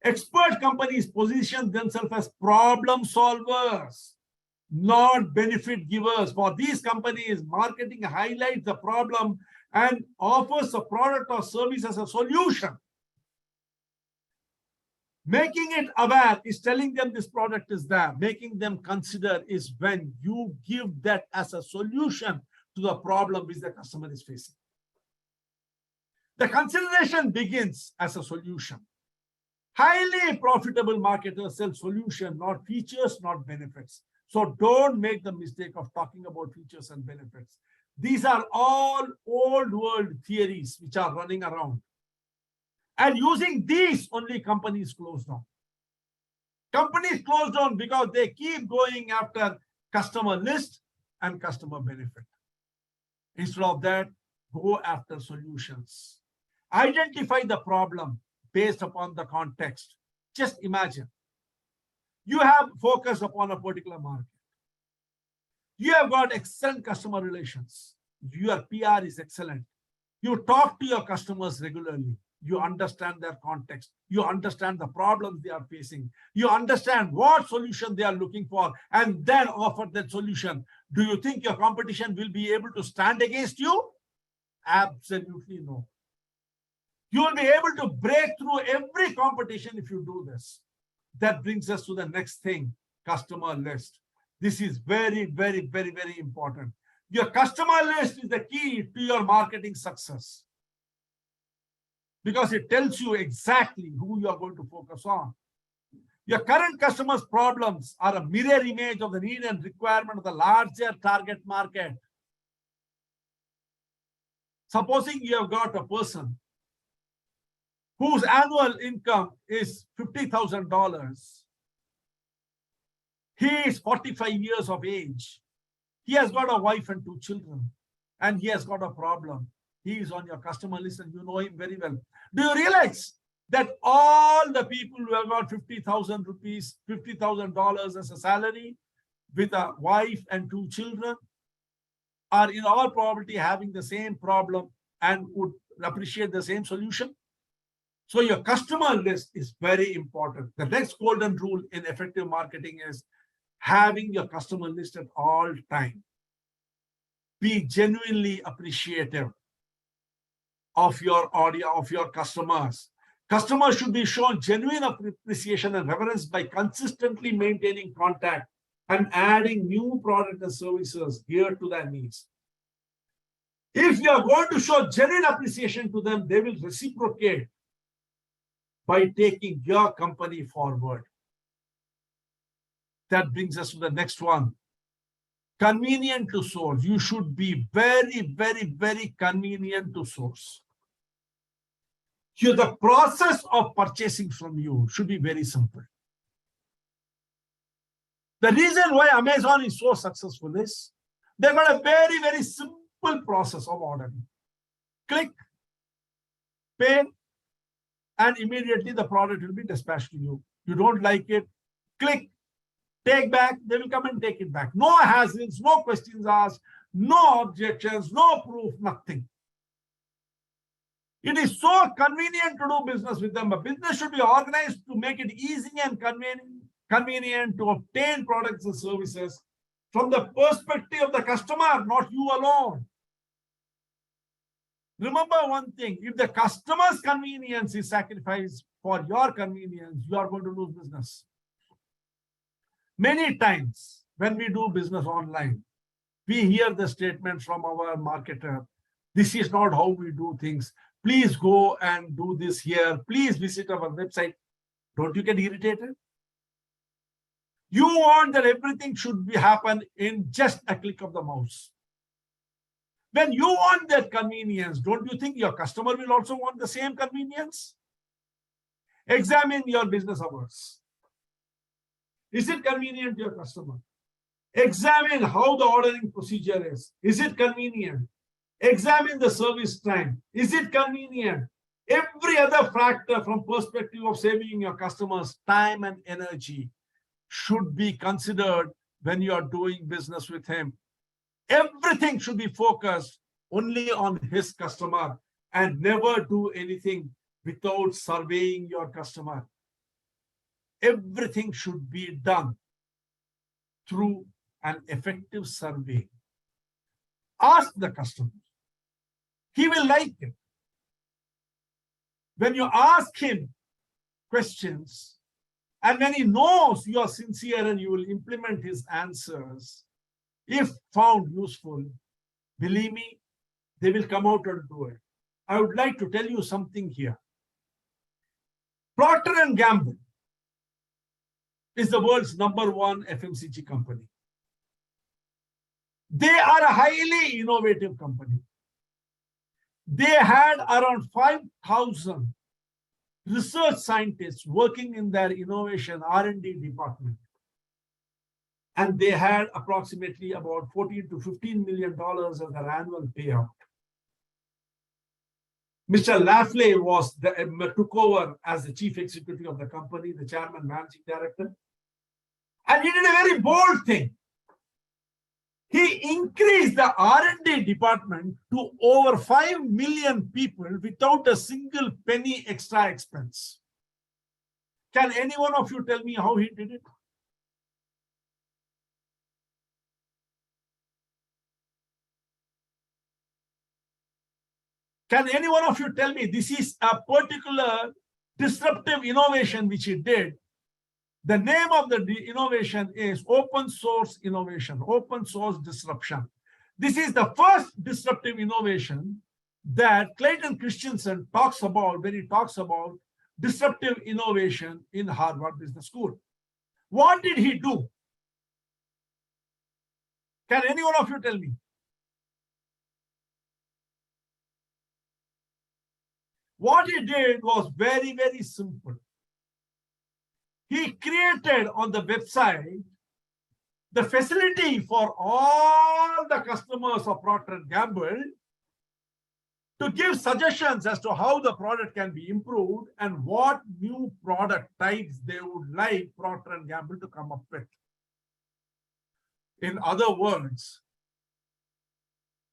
Expert companies position themselves as problem solvers, not benefit givers. For these companies, marketing highlights the problem and offers a product or service as a solution. Making it aware is telling them this product is there. Making them consider is when you give that as a solution to the problem which the customer is facing. The consideration begins as a solution. Highly profitable marketers sell solution, not features, not benefits. So don't make the mistake of talking about features and benefits. These are all old world theories which are running around. And using these, only companies close down. Companies close down because they keep going after customer list and customer benefit. Instead of that, go after solutions. Identify the problem based upon the context. Just imagine. You have focused upon a particular market. You have got excellent customer relations. Your PR is excellent. You talk to your customers regularly. You understand their context. You understand the problems they are facing. You understand what solution they are looking for and then offer that solution. Do you think your competition will be able to stand against you? Absolutely no. You will be able to break through every competition if you do this. That brings us to the next thing, customer list. This is very, very, very, very important. Your customer list is the key to your marketing success, because it tells you exactly who you are going to focus on. Your current customers' problems are a mirror image of the need and requirement of the larger target market. Supposing you have got a person whose annual income is $50,000. He is 45 years of age. He has got a wife and 2 children, and he has got a problem. He is on your customer list and you know him very well. Do you realize that all the people who have got 50,000 rupees, $50,000 as a salary with a wife and 2 children are in all probability having the same problem and would appreciate the same solution? So your customer list is very important. The next golden rule in effective marketing is having your customer list at all times. Be genuinely appreciative of your audience, of your customers. Customers should be shown genuine appreciation and reverence by consistently maintaining contact and adding new products and services geared to their needs. If you are going to show genuine appreciation to them, they will reciprocate by taking your company forward. That brings us to the next one. Convenient to source. You should be very, very, very convenient to source. Here, the process of purchasing from you should be very simple. The reason why Amazon is so successful is they've got a very, very simple process of ordering. Click, pay, and immediately the product will be dispatched to you. You don't like it, click, take back, they will come and take it back. No hassles, no questions asked, no objections, no proof, nothing. It is so convenient to do business with them. A business should be organized to make it easy and convenient to obtain products and services from the perspective of the customer, not you alone. Remember one thing, if the customer's convenience is sacrificed for your convenience, you are going to lose business. Many times when we do business online, we hear the statement from our marketer, this is not how we do things. Please go and do this here. Please visit our website. Don't you get irritated? You want that everything should happen in just a click of the mouse. When you want that convenience, don't you think your customer will also want the same convenience? Examine your business hours. Is it convenient to your customer? Examine how the ordering procedure is. Is it convenient? Examine the service time. Is it convenient? Every other factor from perspective of saving your customers time and energy should be considered when you are doing business with him. Everything should be focused only on his customer and never do anything without surveying your customer. Everything should be done through an effective survey. Ask the customer. He will like it. When you ask him questions, and when he knows you are sincere and you will implement his answers, if found useful, believe me, they will come out and do it. I would like to tell you something here. Procter & Gamble is the world's #1 FMCG company. They are a highly innovative company. They had around 5,000 research scientists working in their innovation R&D department. And they had approximately about $14 to $15 million of their annual payout. Mr. Lafley took over as the chief executive of the company, the chairman, managing director. And he did a very bold thing. He increased the R&D department to over 5 million people without a single penny extra expense. Can any one of you tell me how he did it? Can any one of you tell me this is a particular disruptive innovation which he did? The name of the innovation is open source innovation, open source disruption. This is the first disruptive innovation that Clayton Christensen talks about when he talks about disruptive innovation in Harvard Business School. What did he do? Can any one of you tell me? What he did was very, very simple. He created on the website the facility for all the customers of Procter & Gamble to give suggestions as to how the product can be improved and what new product types they would like Procter & Gamble to come up with. In other words,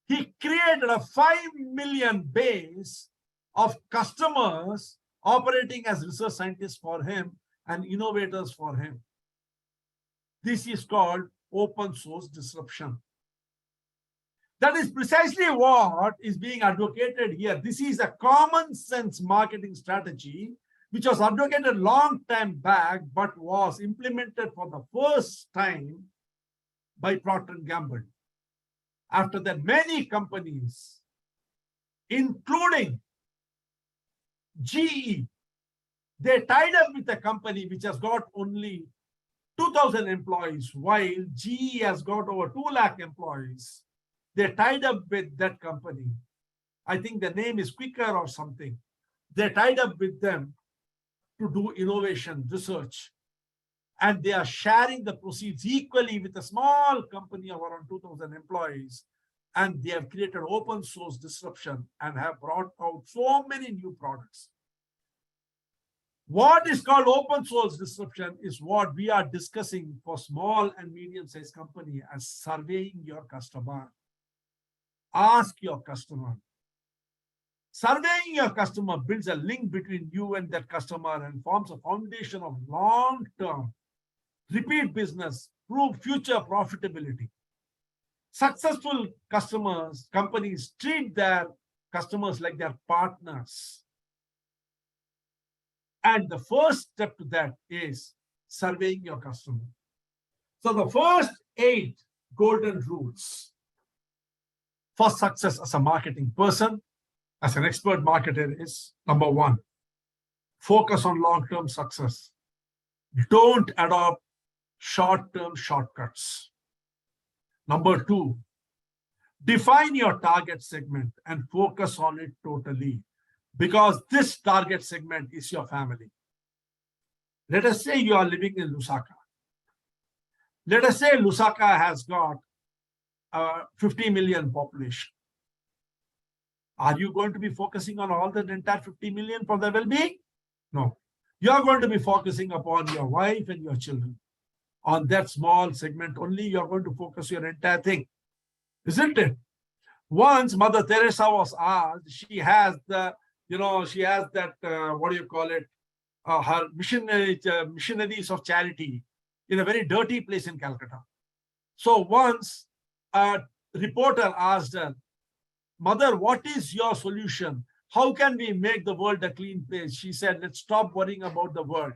he created a 5 million base of customers operating as research scientists for him and innovators for him. This is called open source disruption. That is precisely what is being advocated here. This is a common sense marketing strategy which was advocated long time back but was implemented for the first time by Procter & Gamble. After that, many companies, including GE, they tied up with a company which has got only 2,000 employees, while GE has got over 2 lakh employees. They tied up with that company. I think the name is Quicker or something. They tied up with them to do innovation research. And they are sharing the proceeds equally with a small company of around 2,000 employees. And they have created open source disruption and have brought out so many new products. What is called open source disruption is what we are discussing for small and medium-sized company as surveying your customer. Ask your customer. Surveying your customer builds a link between you and that customer and forms a foundation of long-term repeat business, prove future profitability. Successful companies treat their customers like their partners. And the first step to that is surveying your customer. So the first 8 golden rules for success as a marketing person, as an expert marketer is: number 1, focus on long-term success. Don't adopt short-term shortcuts. Number 2, define your target segment and focus on it totally, because this target segment is your family. Let us say you are living in Lusaka. Let us say Lusaka has got 50 million population. Are you going to be focusing on all the entire 50 million for their well-being? No. You are going to be focusing upon your wife and your children. On that small segment only, you are going to focus your entire thing. Isn't it? Once Mother Teresa was asked, she has that, what do you call it? Her missionaries of charity in a very dirty place in Calcutta. So once a reporter asked her, Mother, what is your solution? How can we make the world a clean place? She said, let's stop worrying about the world.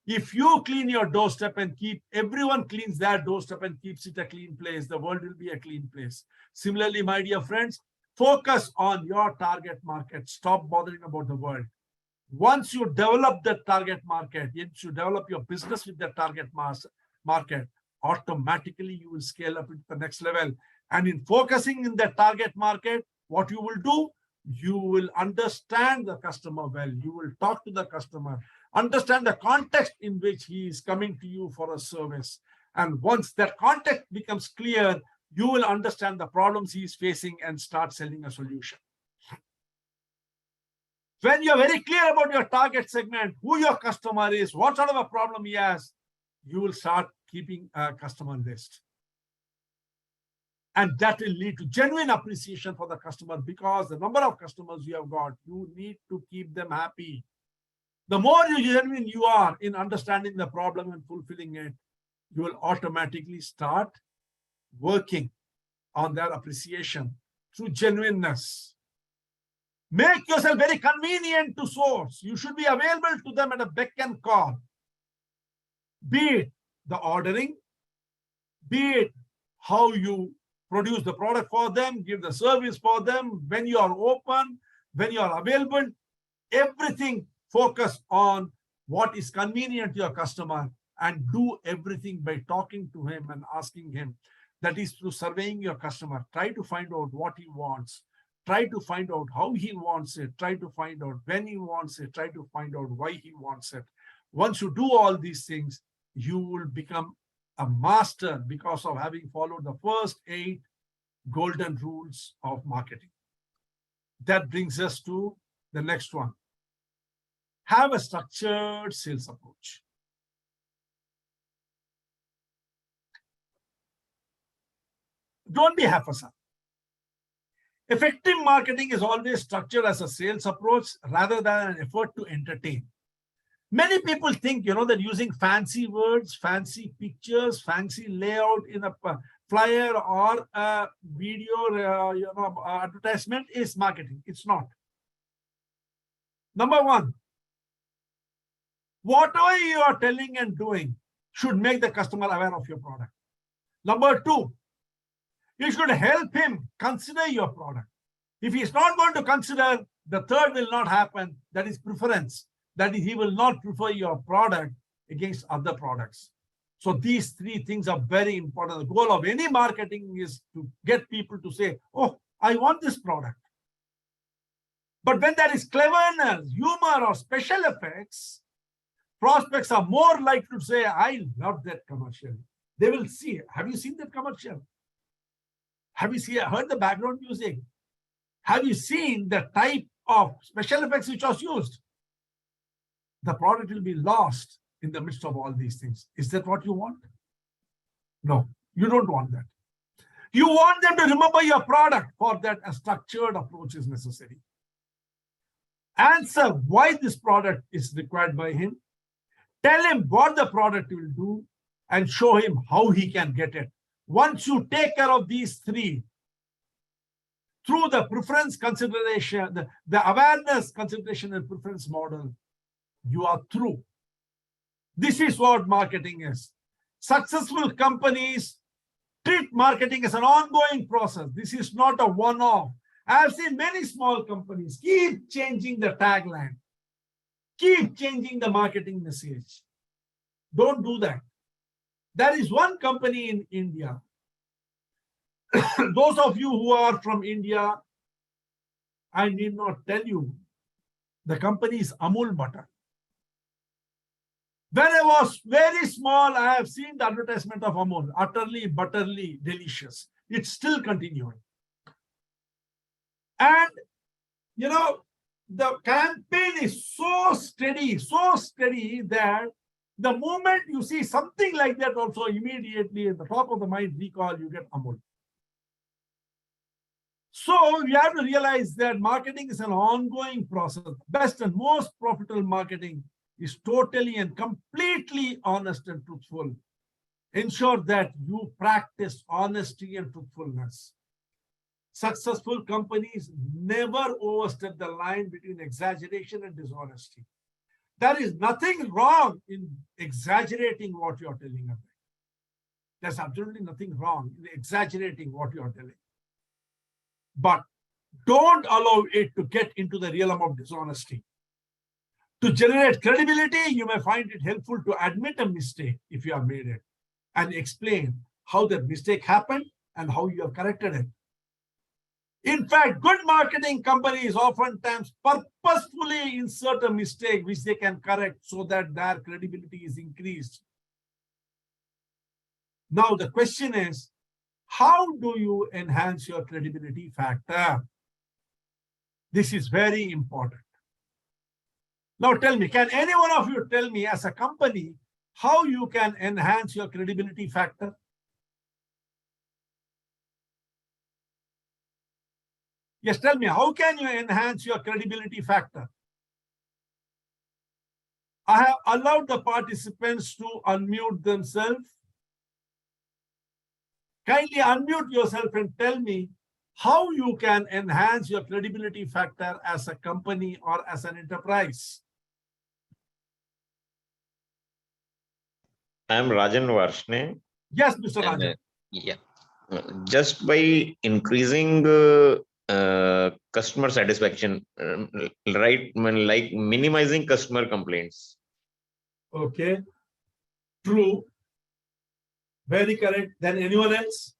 If you clean your doorstep and everyone cleans their doorstep and keeps it a clean place, the world will be a clean place. Similarly, my dear friends, focus on your target market. Stop bothering about the world. Once you develop the target market, once you develop your business with the target market, automatically you will scale up into the next level. And in focusing in the target market, what you will do, you will understand the customer well. You will talk to the customer, understand the context in which he is coming to you for a service. And once that context becomes clear, you will understand the problems he is facing and start selling a solution. When you're very clear about your target segment, who your customer is, what sort of a problem he has, you will start keeping a customer list. And that will lead to genuine appreciation for the customer, because the number of customers you have got, you need to keep them happy. The more genuine you are in understanding the problem and fulfilling it, you will automatically start working on their appreciation through genuineness. Make yourself very convenient to source. You should be available to them at a beck and call. Be it the ordering, be it how you produce the product for them, give the service for them, when you are open, when you are available, everything focus on what is convenient to your customer, and do everything by talking to him and asking him. That is through surveying your customer. Try to find out what he wants. Try to find out how he wants it. Try to find out when he wants it. Try to find out why he wants it. Once you do all these things, you will become a master because of having followed the first 8 golden rules of marketing. That brings us to the next one. Have a structured sales approach. Don't be half-assed. Effective marketing is always structured as a sales approach rather than an effort to entertain. Many people think, that using fancy words, fancy pictures, fancy layout in a flyer or a video, advertisement is marketing. It's not. Number 1, whatever you are telling and doing should make the customer aware of your product. Number 2, you should help him consider your product. If he is not going to consider, the third will not happen. That is preference. That is, he will not prefer your product against other products. So these 3 things are very important. The goal of any marketing is to get people to say, oh, I want this product. But when there is cleverness, humor, or special effects, prospects are more likely to say, I love that commercial. They will see, have you seen that commercial? Have you heard the background music? Have you seen the type of special effects which was used? The product will be lost in the midst of all these things. Is that what you want? No, you don't want that. You want them to remember your product. For that, a structured approach is necessary. Answer why this product is required by him. Tell him what the product will do and show him how he can get it. Once you take care of these three, through the preference consideration, the awareness, consideration, and preference model, you are through. This is what marketing is. Successful companies treat marketing as an ongoing process. This is not a one-off. I have seen many small companies keep changing the tagline, keep changing the marketing message. Don't do that. There is one company in India. Those of you who are from India, I need not tell you, the company is Amul Butter. When I was very small, I have seen the advertisement of Amul, utterly, butterly, delicious. It's still continuing. And, you know, the campaign is so steady that the moment you see something like that also immediately at the top of the mind recall, you get Amul. So you have to realize that marketing is an ongoing process. Best and most profitable marketing is totally and completely honest and truthful. Ensure that you practice honesty and truthfulness. Successful companies never overstep the line between exaggeration and dishonesty. There is nothing wrong in exaggerating what you're telling them. There's absolutely nothing wrong in exaggerating what you're telling. But don't allow it to get into the realm of dishonesty. To generate credibility, you may find it helpful to admit a mistake if you have made it and explain how that mistake happened and how you have corrected it. In fact, good marketing companies oftentimes purposefully insert a mistake which they can correct so that their credibility is increased. Now, the question is, how do you enhance your credibility factor? This is very important. Now tell me, can any one of you tell me as a company how you can enhance your credibility factor? Yes, tell me, how can you enhance your credibility factor? I have allowed the participants to unmute themselves. Kindly unmute yourself and tell me how you can enhance your credibility factor as a company or as an enterprise. I am Rajan Varshne. Yes, Mr. Rajan. Yeah. Just by increasing customer satisfaction, right? Like minimizing customer complaints. Okay. True. Very correct. Then anyone else?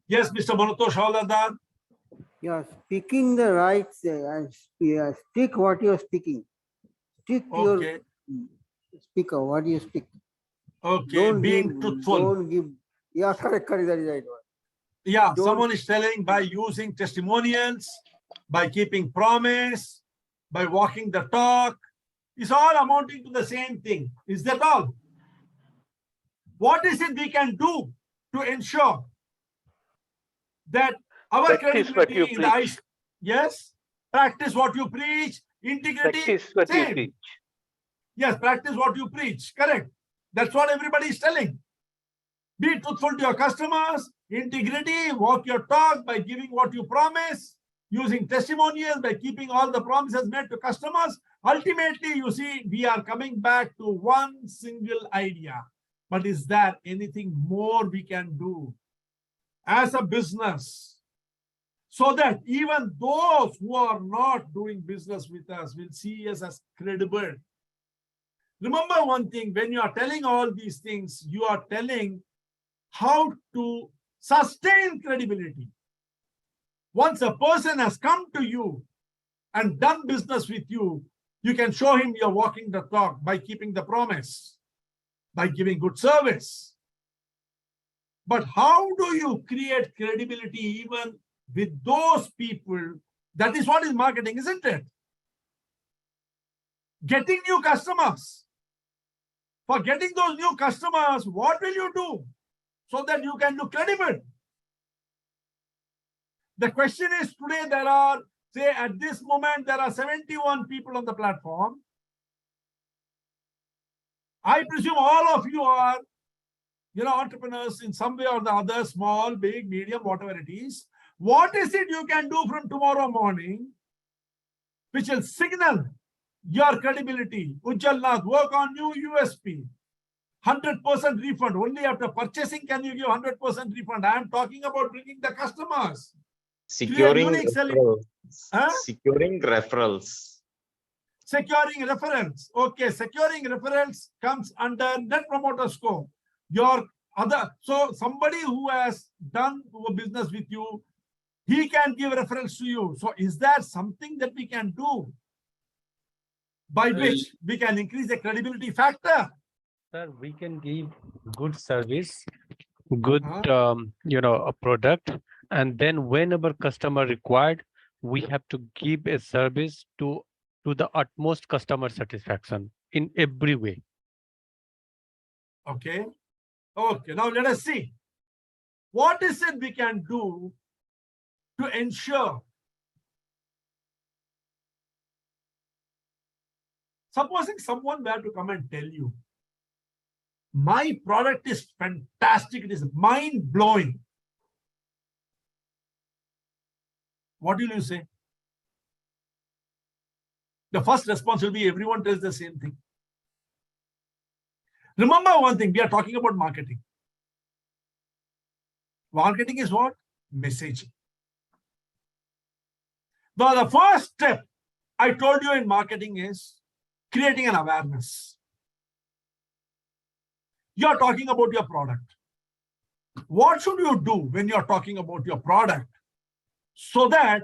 Yes, Mr. Manotosh Hawladar. Yeah, speaking the right, speak what you're speaking. Stick to Okay. your speaker, what you speak. Okay, Don't being give, truthful. Don't give, yeah, correct, that is right one. Yeah, Don't- someone is telling by using testimonials, by keeping promise, by walking the talk. It's all amounting to the same thing. Is that all? What is it we can do to ensure that our Practice what you credibility in the eyes? Yes, practice what you preach. Integrity. Practice what you same. preach. Yes, practice what you preach. Correct. That's what everybody is telling. Be truthful to your customers. Integrity, walk your talk by giving what you promise. Using testimonials by keeping all the promises made to customers. Ultimately, you see, we are coming back to one single idea. But is there anything more we can do as a business so that even those who are not doing business with us will see us as credible? Remember one thing, when you are telling all these things, you are telling how to sustain credibility. Once a person has come to you and done business with you, you can show him you're walking the talk by keeping the promise, by giving good service. But how do you create credibility even with those people? That is what is marketing, isn't it? Getting new customers. For getting those new customers, what will you do so that you can look credible? The question is, today there are Say at this moment, there are 71 people on the platform. I presume all of you are, entrepreneurs in some way or the other, small, big, medium, whatever it is. What is it you can do from tomorrow morning which will signal your credibility? Ujjal Nath, work on new USP. 100% refund. Only after purchasing can you give 100% refund. I am talking about bringing the customers. Securing unique selling. referrals. Huh? Securing referrals. Securing referrals. Okay, securing referrals comes under Net Promoter Score. So somebody who has done a business with you, he can give referrals to you. So is that something that we can do by which we can increase the credibility factor? Sir, we can give good service, good, a product, and then whenever customer required, we have to give a service to the utmost customer satisfaction in every way. Okay. Okay. Now let us see. What is it we can do to ensure? Supposing someone were to come and tell you, my product is fantastic, it is mind-blowing. What will you say? The first response will be everyone tells the same thing. Remember one thing, we are talking about marketing. Marketing is what? Messaging. Now, the first step I told you in marketing is creating an awareness. You are talking about your product. What should you do when you are talking about your product so that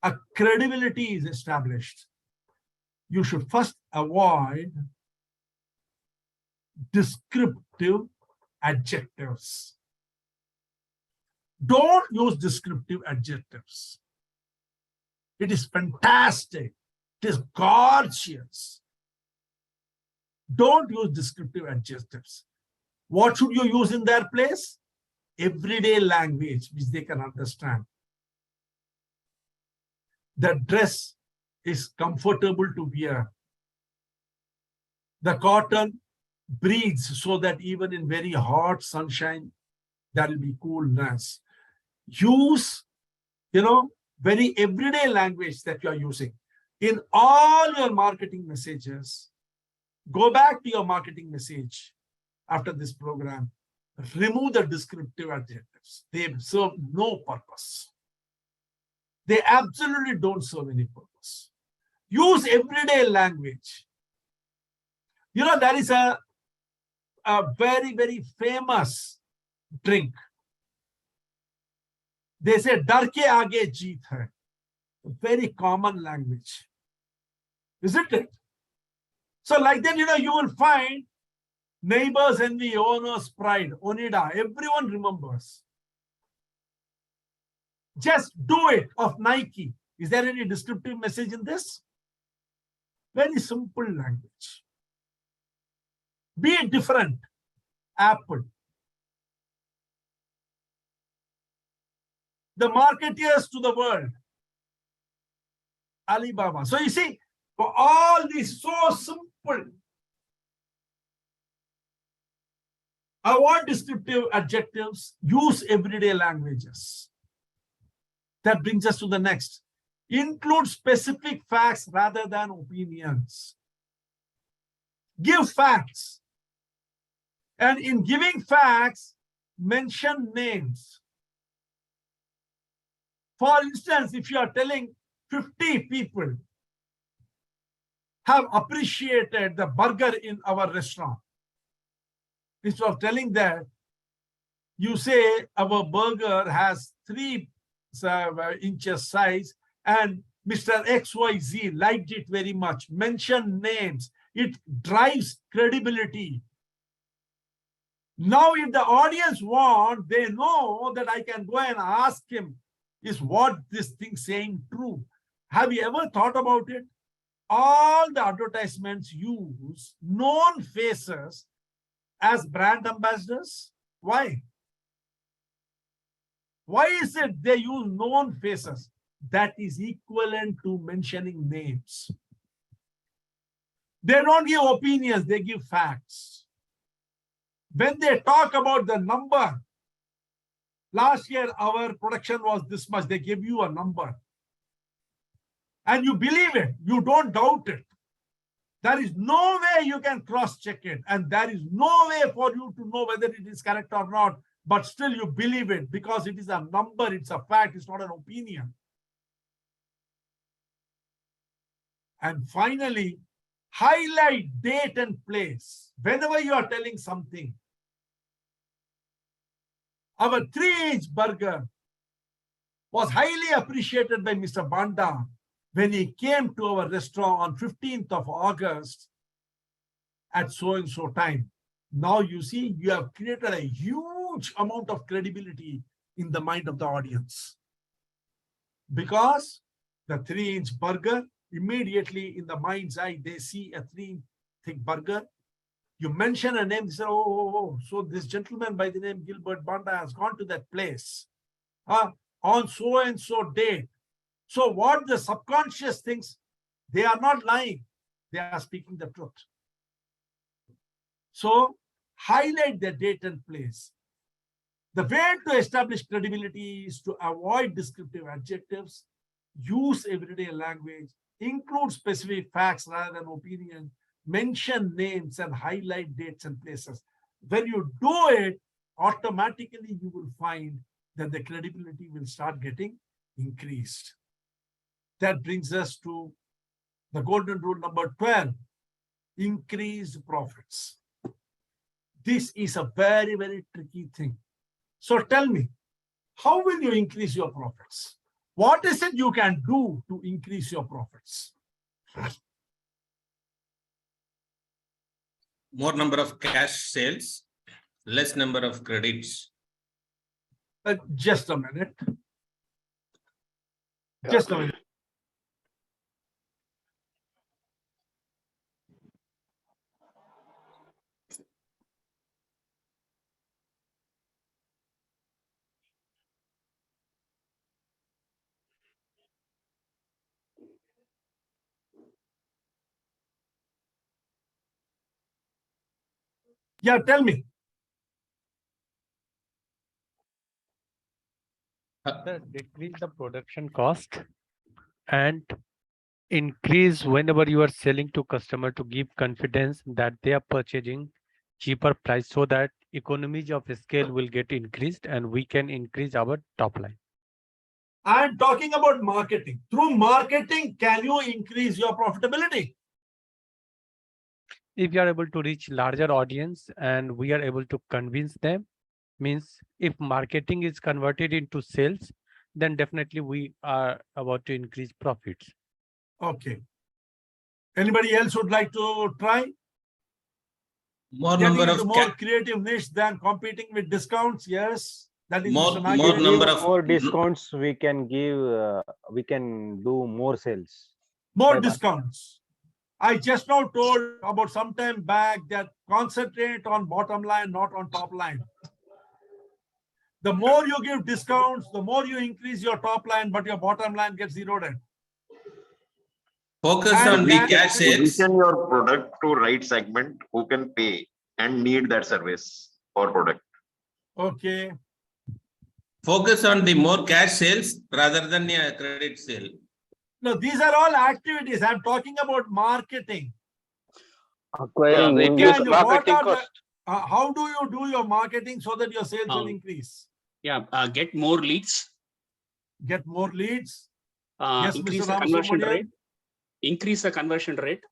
a credibility is established? You should first avoid descriptive adjectives. Don't use descriptive adjectives. It is fantastic. It is gorgeous. Don't use descriptive adjectives. What should you use in their place? Everyday language, which they can understand. The dress is comfortable to wear. The cotton breathes so that even in very hot sunshine, there will be coolness. Use, very everyday language that you are using. In all your marketing messages, go back to your marketing message after this program. Remove the descriptive adjectives. They serve no purpose. They absolutely don't serve any purpose. Use everyday language. There is a very, very famous drink. They say, "Dar ke aage jeet hai." Very common language. Isn't it? So like that, you will find neighbors envy, owner's pride, Onida, everyone remembers. Just do it of Nike. Is there any descriptive message in this? Very simple language. Be different. Apple. The marketeers to the world. Alibaba. So you see, for all these so simple. Avoid descriptive adjectives. Use everyday languages. That brings us to the next. Include specific facts rather than opinions. Give facts. And in giving facts, mention names. For instance, if you are telling 50 people have appreciated the burger in our restaurant, instead of telling that, you say our burger has 3 inches size and Mr. XYZ liked it very much. Mention names. It drives credibility. Now, if the audience want, they know that I can go and ask him, is what this thing saying true? Have you ever thought about it? All the advertisements use known faces as brand ambassadors. Why? Why is it they use known faces? that is equivalent to mentioning names. They don't give opinions, they give facts. When they talk about the number, last year our production was this much, they give you a number. And you believe it, you don't doubt it. There is no way you can cross-check it, and there is no way for you to know whether it is correct or not, but still you believe it because it is a number, it's a fact, it's not an opinion. And finally, highlight date and place. Whenever you are telling something, our 3-inch burger was highly appreciated by Mr. Banda when he came to our restaurant on 15th of August at so-and-so time. Now you see, you have created a huge amount of credibility in the mind of the audience. Because the 3-inch burger, immediately in the mind's eye, they see a 3-inch thick burger. You mention a name, they say, oh, so this gentleman by the name Gilbert Banda has gone to that place on so-and-so date. So what the subconscious thinks, they are not lying, they are speaking the truth. So highlight the date and place. The way to establish credibility is to avoid descriptive adjectives, use everyday language, include specific facts rather than opinion, mention names and highlight dates and places. When you do it, automatically you will find that the credibility will start getting increased. That brings us to the golden rule number 12, increase profits. This is a very, very tricky thing. So tell me, how will you increase your profits? What is it you can do to increase your profits? More number of cash sales, less number of credits. Just a minute. Just a minute. Yeah, tell me. Decrease the production cost and increase whenever you are selling to customer to give confidence that they are purchasing cheaper price so that economies of scale will get increased and we can increase our top line. I'm talking about marketing. Through marketing, can you increase your profitability? If you are able to reach larger audience and we are able to convince them, means if marketing is converted into sales, then definitely we are about to increase profits. Okay. Anybody else would like to try? More Getting number into of more creative niche than competing with discounts. Yes, that is more Mr. Nagin. number of More discounts we can give, we can do more sales. More By that. discounts. I just now told about some time back that concentrate on bottom line, not on top line. The more you give discounts, the more you increase your top line, but your bottom line gets eroded. focus And on the then- cash sales. Position your product to right segment who can pay and need that service or product. Okay. Focus on the more cash sales rather than a credit sale. No, these are all activities. I'm talking about marketing. Acquiring new Can you- what marketing are the- cost. how do you do your marketing so that your sales will increase? Yeah, get more leads. Get more leads. Yes, Increase Mr. the conversion Ramasubramanian. rate. Increase the conversion rate.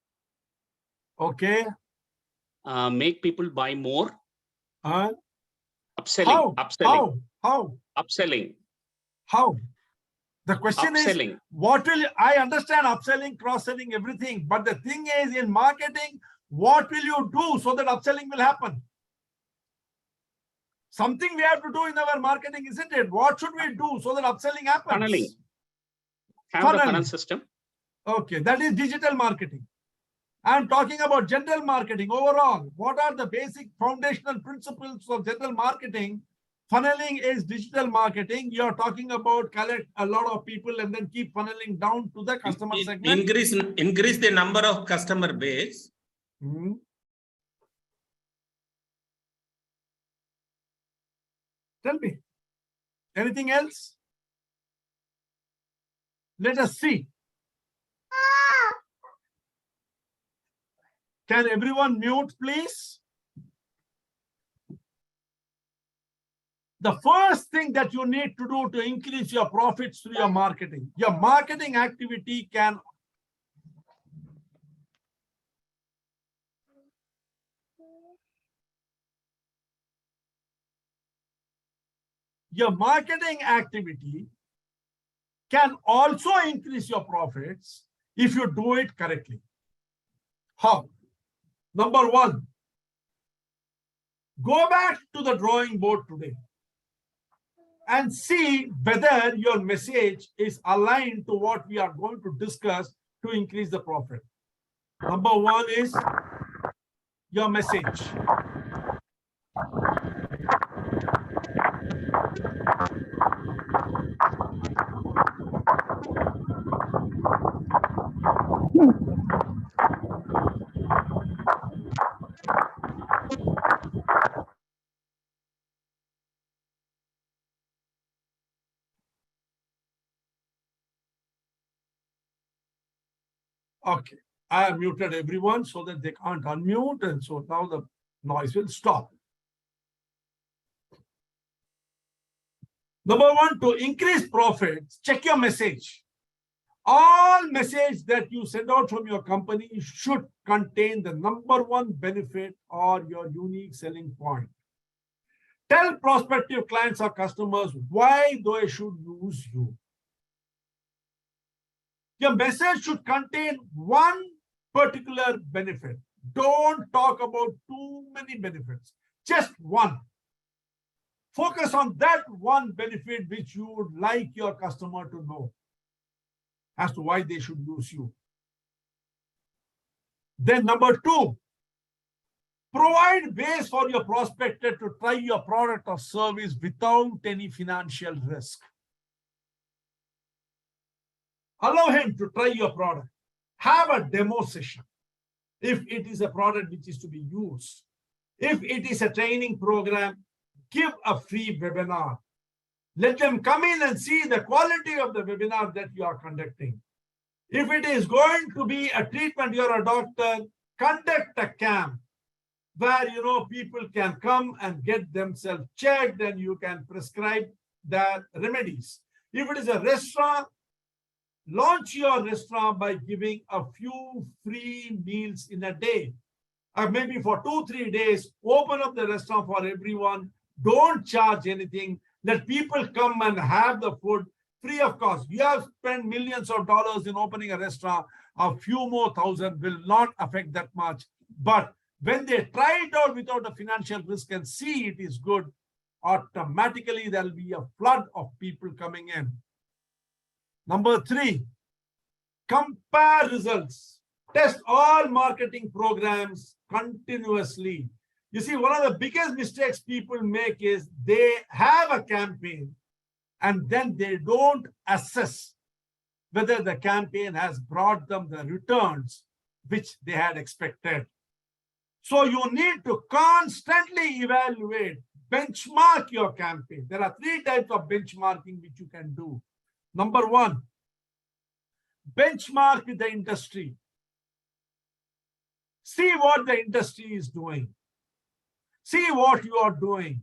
Okay. Make people buy more. How? Upselling. Upselling. How? Upselling. How? The question Upselling. is, what will I understand upselling, cross-selling, everything. But the thing is, in marketing, what will you do so that upselling will happen? Something we have to do in our marketing, isn't it? What should we do so that upselling happens? Funneling. Have the funnel Funneling. system. Okay, that is digital marketing. I'm talking about general marketing overall. What are the basic foundational principles of general marketing Funneling is digital marketing. You're talking about collect a lot of people and then keep funneling down to the customer segment. Increase the number of customer base. Hmm. Tell me, anything else? Let us see. Can everyone mute, please? The first thing that you need to do to increase your profits through your marketing activity can also increase your profits if you do it correctly. How? Number one, go back to the drawing board today and see whether your message is aligned to what we are going to discuss to increase the profit. Number one is your message. Okay, I have muted everyone so that they can't unmute, and so now the noise will stop. Number one, to increase profits, check your message. All message that you send out from your company should contain the number one benefit or your unique selling point. Tell prospective clients or customers why they should use you. Your message should contain one particular benefit. Don't talk about too many benefits, just one. Focus on that one benefit which you would like your customer to know as to why they should use you. Then number two, provide ways for your prospector to try your product or service without any financial risk. Allow him to try your product. Have a demo session. If it is a product which is to be used. If it is a training program, give a free webinar. Let them come in and see the quality of the webinar that you are conducting. If it is going to be a treatment, you're a doctor, conduct a camp where people can come and get themselves checked and you can prescribe their remedies. If it is a restaurant, launch your restaurant by giving a few free meals in a day. Or maybe for 2-3 days, open up the restaurant for everyone. Don't charge anything. Let people come and have the food free of cost. You have spent millions of dollars in opening a restaurant. A few more thousand will not affect that much. But when they try it out without a financial risk and see it is good, automatically there will be a flood of people coming in. Number three, compare results. Test all marketing programs continuously. You see, one of the biggest mistakes people make is they have a campaign and then they don't assess whether the campaign has brought them the returns which they had expected. So you need to constantly evaluate, benchmark your campaign. There are 3 types of benchmarking which you can do. Number one, benchmark with the industry. See what the industry is doing. See what you are doing.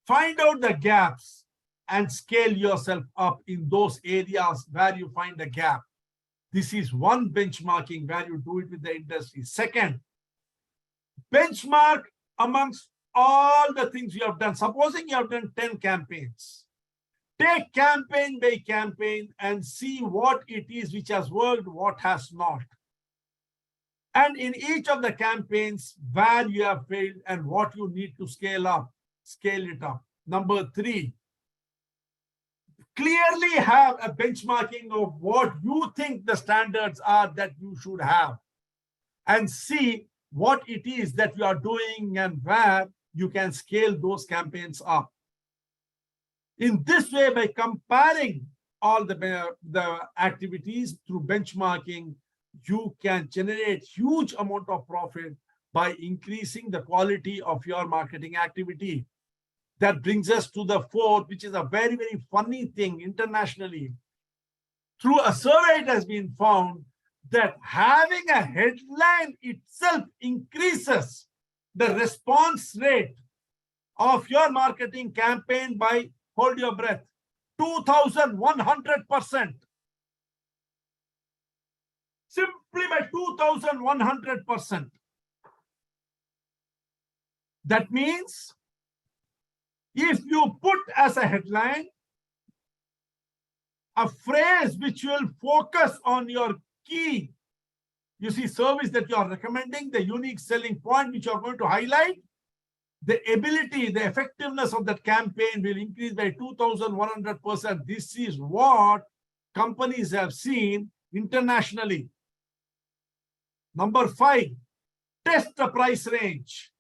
Find out the gaps and scale yourself up in those areas where you find a gap. This is one benchmarking where you do it with the industry. Second, benchmark amongst all the things you have done. Supposing you have done 10 campaigns. Take campaign by campaign and see what it is which has worked, what has not. And in each of the campaigns, where you have failed and what you need to scale up, scale it up. Number three, clearly have a benchmarking of what you think the standards are that you should have. And see what it is that you are doing and where you can scale those campaigns up. In this way, by comparing all the activities through benchmarking, you can generate huge amount of profit by increasing the quality of your marketing activity. That brings us to the fourth, which is a very, very funny thing internationally. Through a survey, it has been found that having a headline itself increases the response rate of your marketing campaign by, hold your breath, 2,100%. Simply by 2,100%. That means if you put as a headline a phrase which will focus on your key, you see, service that you are recommending, the unique selling point which you are going to highlight, the ability, the effectiveness of that campaign will increase by 2,100%. This is what companies have seen internationally. Number 5, test the price range.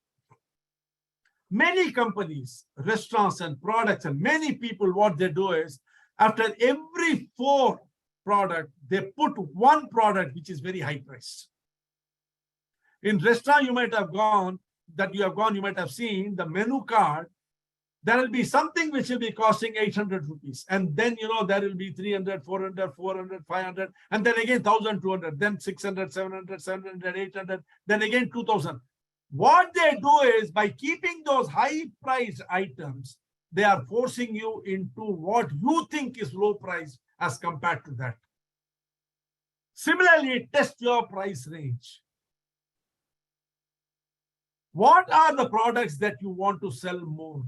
Many companies, restaurants and products and many people, what they do is after every 4 product, they put one product which is very high priced. In restaurant, you might have you might have seen the menu card. There will be something which will be costing 800 rupees. And then, there will be 300, 400, 400, 500, and then again 1,200, then 600, 700, 700, 800, then again 2,000. What they do is by keeping those high priced items, they are forcing you into what you think is low price as compared to that. Similarly, test your price range. What are the products that you want to sell more?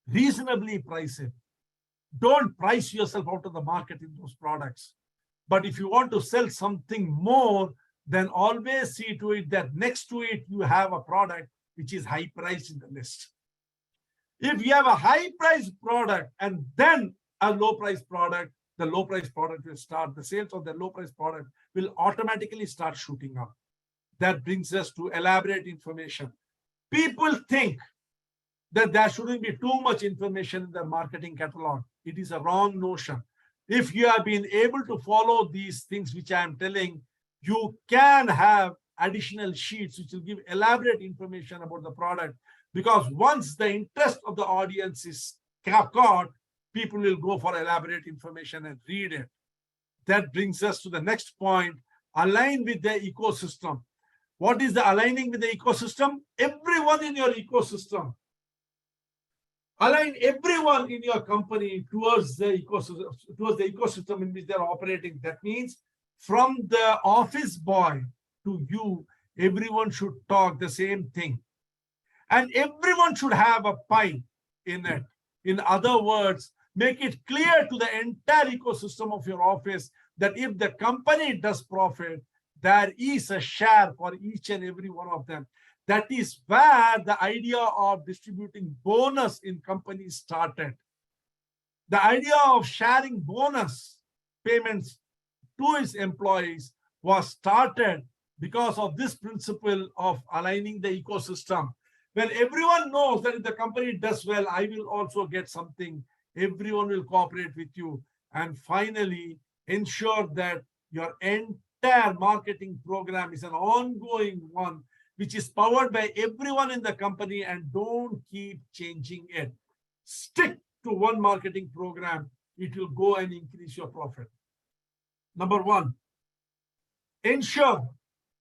Reasonably price it. Don't price yourself out of the market in those products. But if you want to sell something more, then always see to it that next to it, you have a product which is high priced in the list. If you have a high priced product and then a low price product, the low price product will start, the sales of the low price product will automatically start shooting up. That brings us to elaborate information. People think that there shouldn't be too much information in the marketing catalog. It is a wrong notion. If you have been able to follow these things which I am telling, you can have additional sheets which will give elaborate information about the product, because once the interest of the audience is caught, people will go for elaborate information and read it. That brings us to the next point, align with the ecosystem. What is the aligning with the ecosystem? Everyone in your ecosystem. Align everyone in your company towards the ecosystem in which they're operating. That means from the office boy to you, everyone should talk the same thing. And everyone should have a pie in it. In other words, make it clear to the entire ecosystem of your office that if the company does profit, there is a share for each and every one of them. That is where the idea of distributing bonus in companies started. The idea of sharing bonus payments to its employees was started because of this principle of aligning the ecosystem. When everyone knows that if the company does well, I will also get something, everyone will cooperate with you. And finally, ensure that your entire marketing program is an ongoing one, which is powered by everyone in the company, and don't keep changing it. Stick to one marketing program. It will go and increase your profit. Number 1, ensure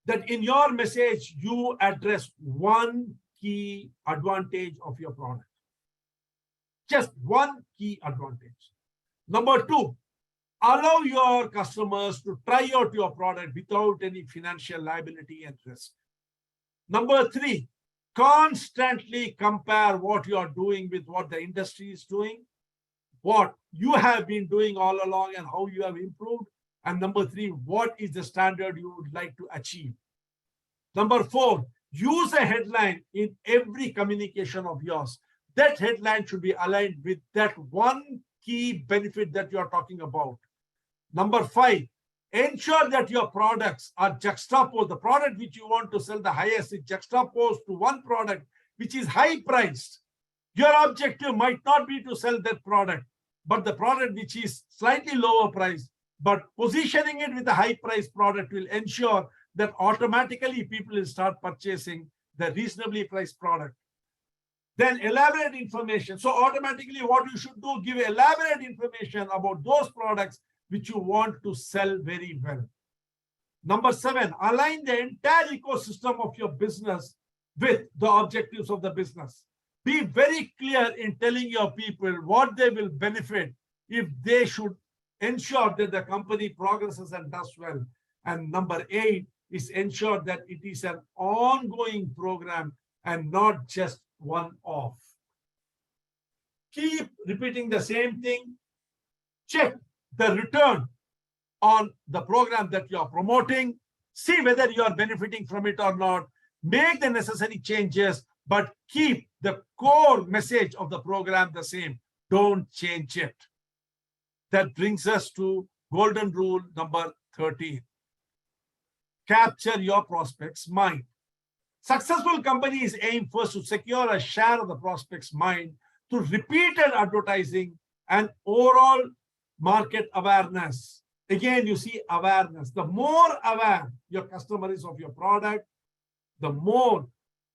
that in your message, you address one key advantage of your product. Just one key advantage. Number 2, allow your customers to try out your product without any financial liability and risk. Number 3, constantly compare what you are doing with what the industry is doing, what you have been doing all along and how you have improved. And number 3, what is the standard you would like to achieve? Number 4, use a headline in every communication of yours. That headline should be aligned with that one key benefit that you are talking about. Number 5, ensure that your products are juxtaposed. The product which you want to sell the highest is juxtaposed to one product which is high priced. Your objective might not be to sell that product, but the product which is slightly lower price, but positioning it with a high price product will ensure that automatically people will start purchasing the reasonably priced product. Then elaborate information. So automatically what you should do, give elaborate information about those products which you want to sell very well. Number 7, align the entire ecosystem of your business with the objectives of the business. Be very clear in telling your people what they will benefit if they should ensure that the company progresses and does well. And number 8 is ensure that it is an ongoing program and not just one-off. Keep repeating the same thing. Check the return on the program that you are promoting. See whether you are benefiting from it or not. Make the necessary changes, but keep the core message of the program the same. Don't change it. That brings us to golden rule number 13. Capture your prospect's mind. Successful companies aim first to secure a share of the prospect's mind through repeated advertising and overall market awareness. Again, you see awareness. The more aware your customer is of your product, the more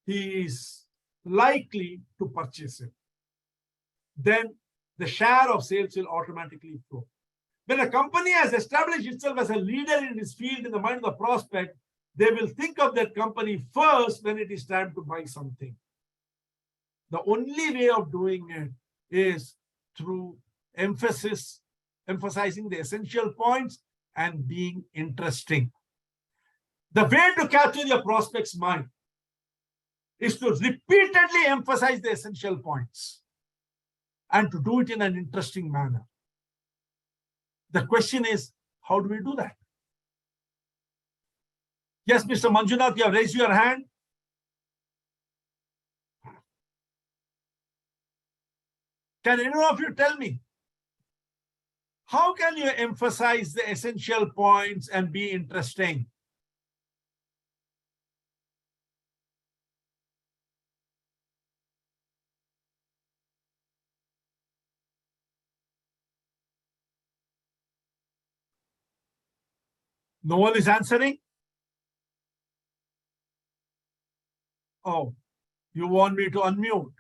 he is likely to purchase it. Then the share of sales will automatically flow. When a company has established itself as a leader in its field in the mind of the prospect, they will think of that company first when it is time to buy something. The only way of doing it is through emphasizing the essential points and being interesting. The way to capture your prospect's mind is to repeatedly emphasize the essential points and to do it in an interesting manner. The question is, how do we do that? Yes, Mr. Manjunath, you have raised your hand. Can any of you tell me, how can you emphasize the essential points and be interesting? No one is answering? Oh, you want me to unmute?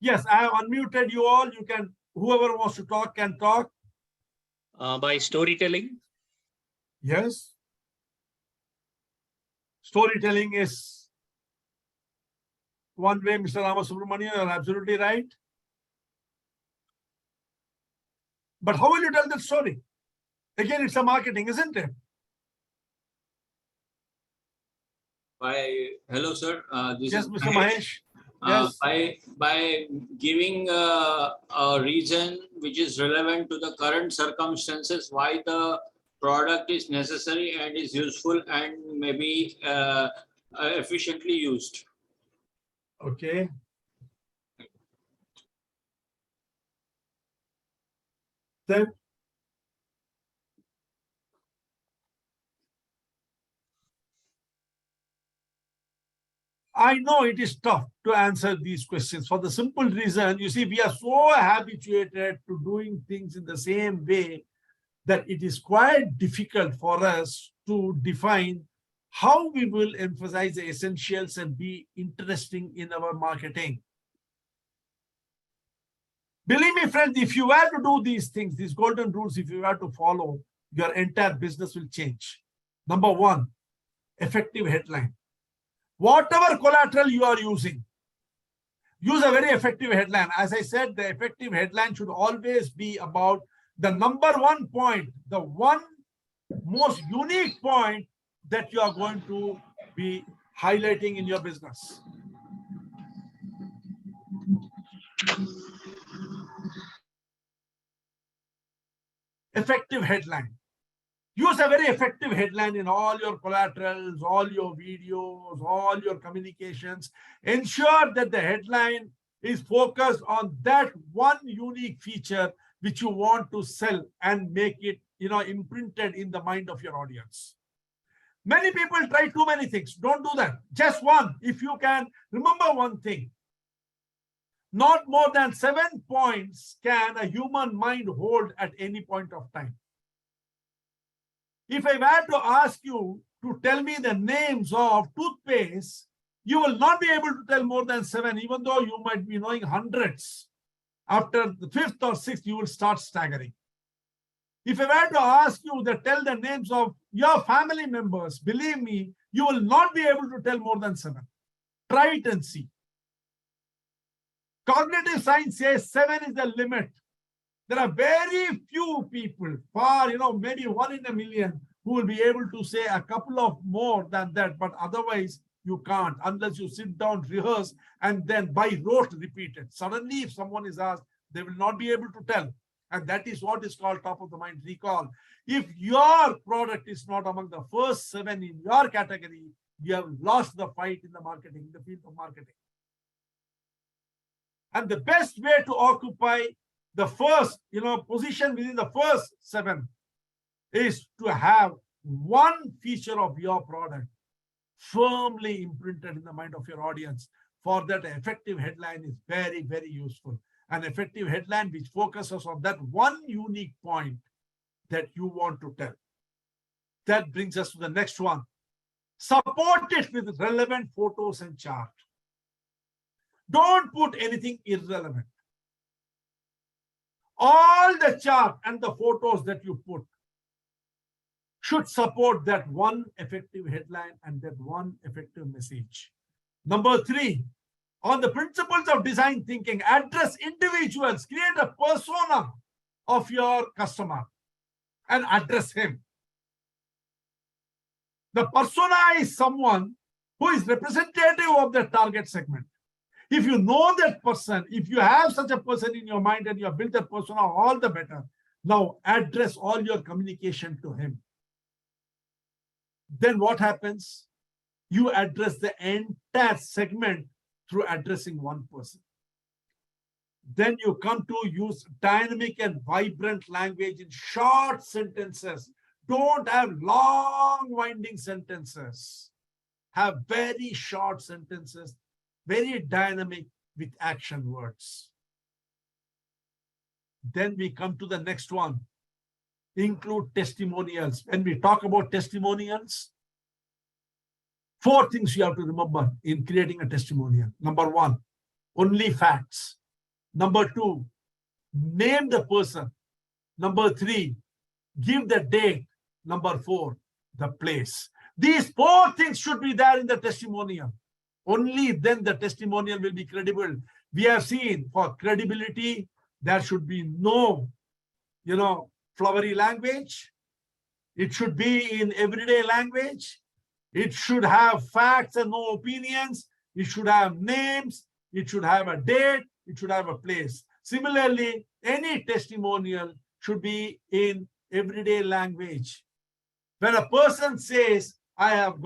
Yes, I have unmuted you all. You can, whoever wants to talk can talk. By storytelling? Yes. Storytelling is one way, Mr. Ramasubramanian, you're absolutely right. But how will you tell that story? Again, it's a marketing, isn't it? Hello, sir. This Yes, is Mr. Mahesh. Yes. By giving a reason which is relevant to the current circumstances, why the product is necessary and is useful and maybe efficiently used. Okay. Then I know it is tough to answer these questions for the simple reason, you see, we are so habituated to doing things in the same way that it is quite difficult for us to define how we will emphasize the essentials and be interesting in our marketing. Believe me, friends, if you were to do these things, these golden rules, if you were to follow, your entire business will change. Number 1, effective headline. Whatever collateral you are using, use a very effective headline. As I said, the effective headline should always be about the number 1 point, the one most unique point that you are going to be highlighting in your business. Effective headline. Use a very effective headline in all your collaterals, all your videos, all your communications. Ensure that the headline is focused on that one unique feature which you want to sell and make it, imprinted in the mind of your audience. Many people try too many things. Don't do that. Just one. If you can remember one thing, not more than 7 points can a human mind hold at any point of time. If I were to ask you to tell me the names of toothpaste, you will not be able to tell more than 7, even though you might be knowing hundreds. After the 5th or 6th, you will start staggering. If I were to ask you to tell the names of your family members, believe me, you will not be able to tell more than 7. Try it and see. Cognitive science says 7 is the limit. There are very few people, maybe 1 in a million, who will be able to say a couple of more than that, but otherwise you can't unless you sit down, rehearse, and then by rote repeat it. Suddenly, if someone is asked, they will not be able to tell. And that is what is called top of the mind recall. If your product is not among the first 7 in your category, you have lost the fight in the marketing, in the field of marketing. And the best way to occupy the first, position within the first 7 is to have one feature of your product firmly imprinted in the mind of your audience. For that, an effective headline is very, very useful. An effective headline which focuses on that one unique point that you want to tell. That brings us to the next one. Support it with relevant photos and chart. Don't put anything irrelevant. All the chart and the photos that you put should support that one effective headline and that one effective message. Number 3, on the principles of design thinking, address individuals, create a persona of your customer and address him. The persona is someone who is representative of the target segment. If you know that person, if you have such a person in your mind and you have built that persona, all the better. Now address all your communication to him. Then what happens? You address the entire segment through addressing one person. Then you come to use dynamic and vibrant language in short sentences. Don't have long winding sentences. Have very short sentences, very dynamic with action words. Then we come to the next one. Include testimonials. When we talk about testimonials, 4 things you have to remember in creating a testimonial. Number 1, only facts. Number 2, name the person. Number 3, give the date. Number 4, the place. These 4 things should be there in the testimonial. Only then the testimonial will be credible. We have seen for credibility, there should be no, flowery language. It should be in everyday language. It should have facts and no opinions. It should have names. It should have a date. It should have a place. Similarly, any testimonial should be in everyday language. When a person says, I've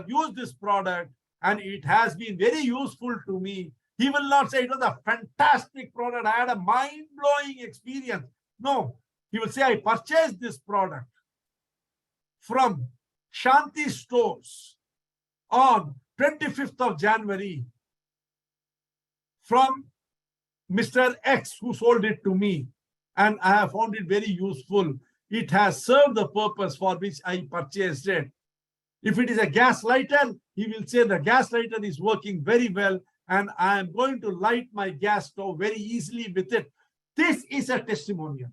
used this product and it has been very useful to me, he will not say it was a fantastic product. I had a mind-blowing experience. No, he will say, I purchased this product from Shanti Stores on 25th of January from Mr. X who sold it to me, and I have found it very useful. It has served the purpose for which I purchased it. If it is a gas lighter, he will say the gas lighter is working very well and I am going to light my gas stove very easily with it. This is a testimonial.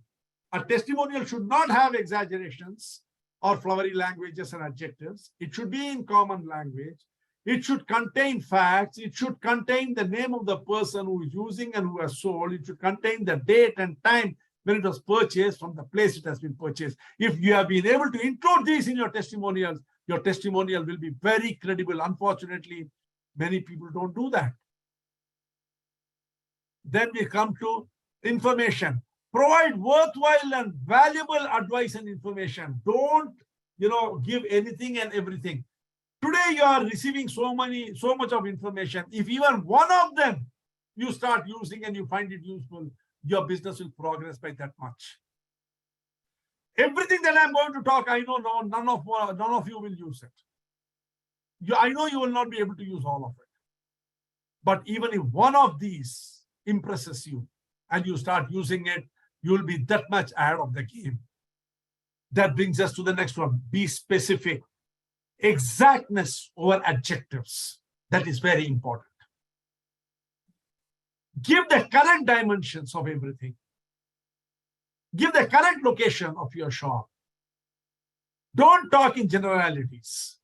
A testimonial should not have exaggerations or flowery languages and adjectives. It should be in common language. It should contain facts. It should contain the name of the person who is using and who has sold. It should contain the date and time when it was purchased from the place it has been purchased. If you have been able to include these in your testimonials, your testimonial will be very credible. Unfortunately, many people don't do that. Then we come to information. Provide worthwhile and valuable advice and information. Don't, give anything and everything. Today you are receiving so much of information. If even one of them you start using and you find it useful, your business will progress by that much. Everything that I'm going to talk, I know none of you will use it. I know you will not be able to use all of it. But even if one of these impresses you and you start using it, you'll be that much ahead of the game. That brings us to the next one. Be specific. Exactness over adjectives. That is very important. Give the correct dimensions of everything. Give the correct location of your shop. Don't talk in generalities.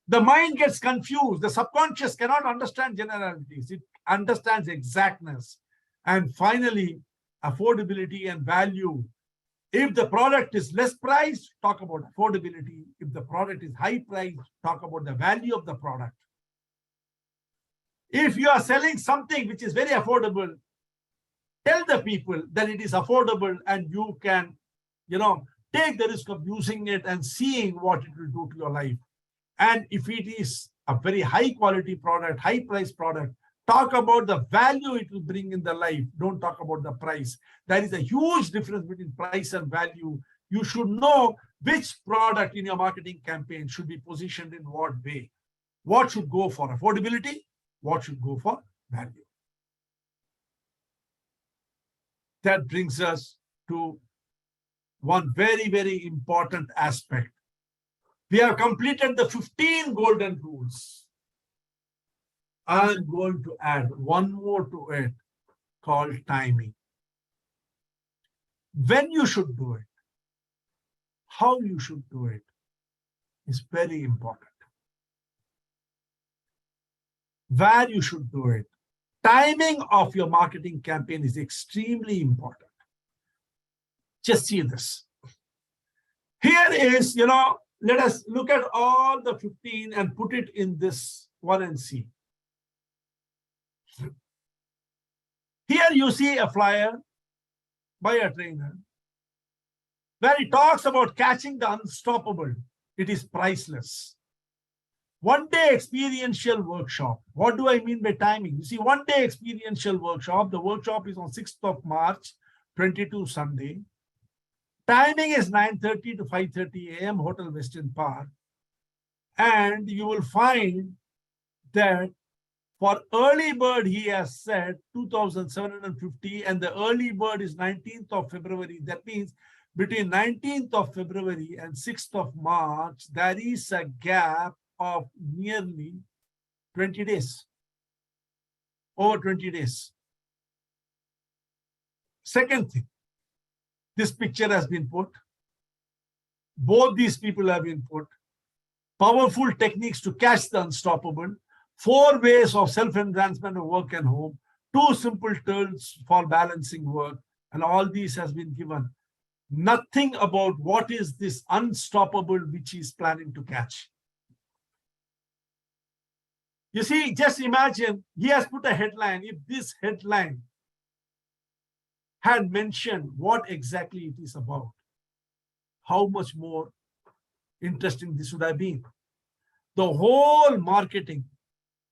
The mind gets confused. The subconscious cannot understand generalities. It understands exactness. And finally, affordability and value. If the product is less priced, talk about affordability. If the product is high priced, talk about the value of the product. If you are selling something which is very affordable, tell the people that it is affordable and you can, take the risk of using it and seeing what it will do to your life. And if it is a very high quality product, high price product, talk about the value it will bring in the life. Don't talk about the price. There is a huge difference between price and value. You should know which product in your marketing campaign should be positioned in what way. What should go for affordability? What should go for value? That brings us to one very, very important aspect. We have completed the 15 golden rules. I'm going to add one more to it called timing. When you should do it, how you should do it is very important. Where you should do it. Timing of your marketing campaign is extremely important. Just see this. Here is, let us look at all the 15 and put it in this one and see. Here you see a flyer by a trainer where he talks about catching the unstoppable. It is priceless. One-day experiential workshop. What do I mean by timing? You see, one-day experiential workshop. The workshop is on 6th of March, 22 Sunday. Timing is 9:30 to 5:30 a.m. Hotel Westin Park. And you will find that for early bird, he has said 2,750, and the early bird is 19th of February. That means between 19th of February and 6th of March, there is a gap of nearly 20 days, over 20 days. Second thing, this picture has been put. Both these people have been put. Powerful techniques to catch the unstoppable. 4 ways of self-enhancement of work and home. 2 simple tools for balancing work. And all these has been given. Nothing about what is this unstoppable which he is planning to catch. You see, just imagine, he has put a headline. If this headline had mentioned what exactly it is about, how much more interesting this would have been. The whole marketing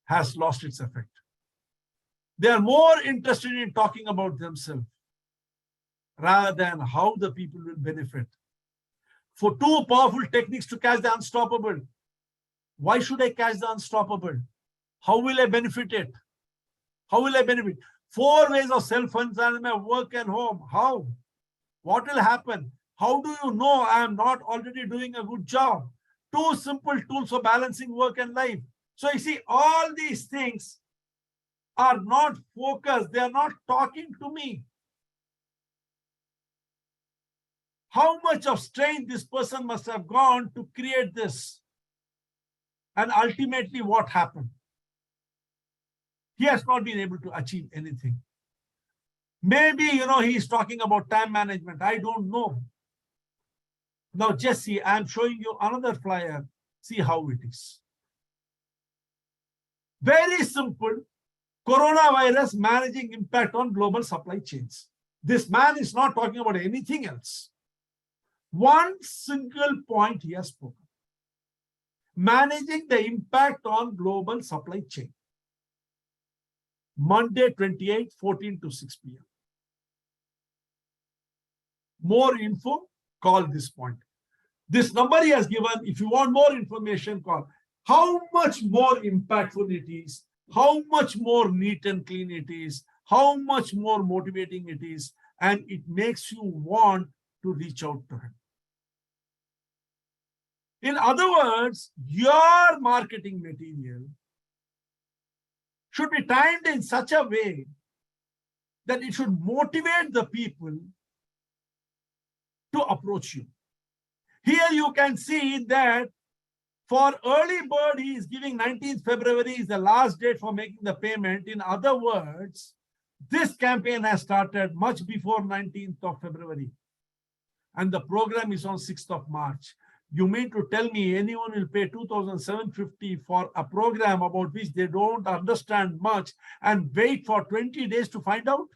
has lost its effect. They are more interested in talking about themselves rather than how the people will benefit. For 2 powerful techniques to catch the unstoppable. Why should I catch the unstoppable? How will I benefit it? How will I benefit? 4 ways of self-enhancement, work and home. How? What will happen? How do you know I am not already doing a good job? 2 simple tools for balancing work and life. So you see, all these things are not focused. They are not talking to me. How much of strain this person must have gone to create this? And ultimately, what happened? He has not been able to achieve anything. Maybe, he's talking about time management. I don't know. Now, just see, I'm showing you another flyer. See how it is. Very simple. Coronavirus managing impact on global supply chains. This man is not talking about anything else. One single point he has spoken. Managing the impact on global supply chain. Monday 28, 14 to 6 p.m. More info, call this point. This number he has given, if you want more information, call. how much more impactful it is, how much more neat and clean it is, how much more motivating it is, and it makes you want to reach out to him. In other words, your marketing material should be timed in such a way that it should motivate the people to approach you. Here you can see that for early bird, he is giving 19th February is the last date for making the payment. In other words, this campaign has started much before 19th of February. And the program is on 6th of March. You mean to tell me anyone will pay 2,750 for a program about which they don't understand much and wait for 20 days to find out?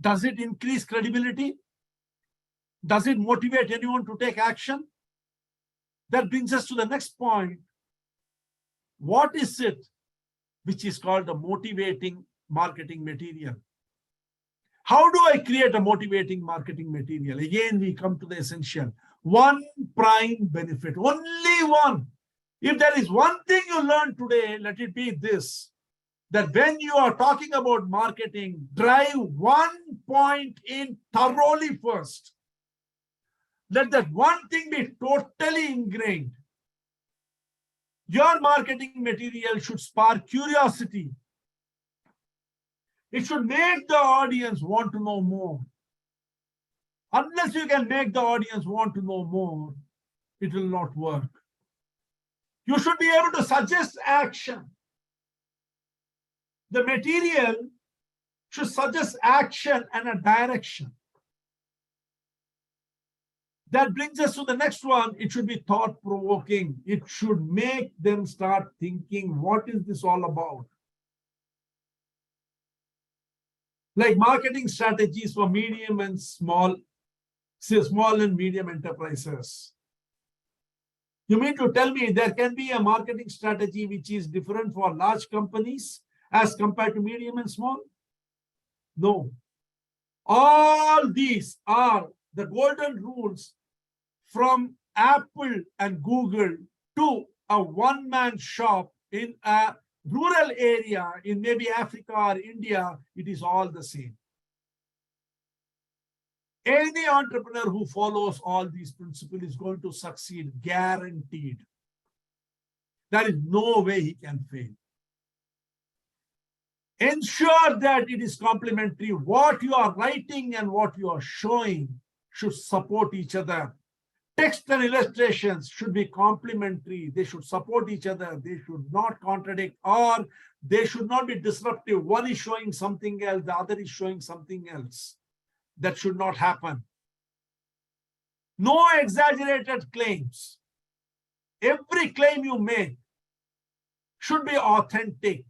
Does it increase credibility? Does it motivate anyone to take action? That brings us to the next point. What is it which is called a motivating marketing material? How do I create a motivating marketing material? Again, we come to the essential. One prime benefit, only one. If there is one thing you learn today, let it be this, that when you are talking about marketing, drive one point in thoroughly first. Let that one thing be totally ingrained. Your marketing material should spark curiosity. It should make the audience want to know more. Unless you can make the audience want to know more, it will not work. You should be able to suggest action. The material should suggest action and a direction. That brings us to the next one. It should be thought-provoking. It should make them start thinking, what is this all about? Like marketing strategies for medium and small and medium enterprises. You mean to tell me there can be a marketing strategy which is different for large companies as compared to medium and small? No. All these are the golden rules from Apple and Google to a one-man shop in a rural area in maybe Africa or India. It is all the same. Any entrepreneur who follows all these principles is going to succeed, guaranteed. There is no way he can fail. Ensure that it is complementary. What you are writing and what you are showing should support each other. Text and illustrations should be complementary. They should support each other. They should not contradict, or they should not be disruptive. One is showing something else, the other is showing something else. That should not happen. No exaggerated claims. Every claim you make should be authentic.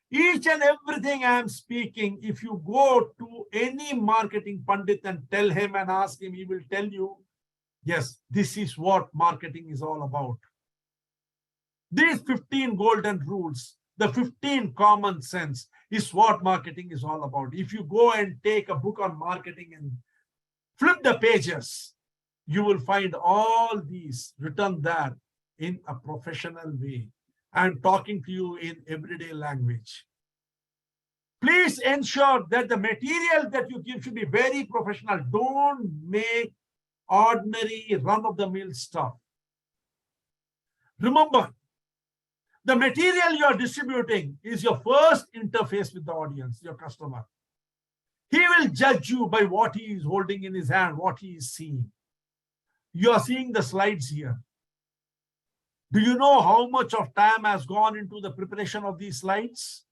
Each and everything I am speaking, if you go to any marketing pundit and tell him and ask him, he will tell you, yes, this is what marketing is all about. These 15 golden rules, the 15 common sense is what marketing is all about. If you go and take a book on marketing and flip the pages, you will find all these written there in a professional way. I'm talking to you in everyday language. Please ensure that the material that you give should be very professional. Don't make ordinary run-of-the-mill stuff. Remember, the material you are distributing is your first interface with the audience, your customer. He will judge you by what he is holding in his hand, what he is seeing. You are seeing the slides here. Do you know how much of time has gone into the preparation of these slides?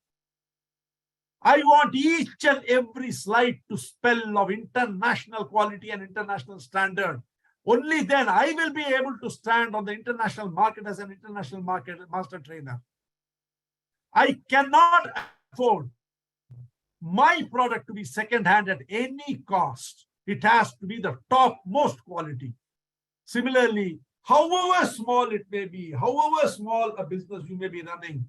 I want each and every slide to spell of international quality and international standard. Only then I will be able to stand on the international market as an international market master trainer. I cannot afford my product to be second-hand at any cost. It has to be the topmost quality. Similarly, however small it may be, however small a business you may be running,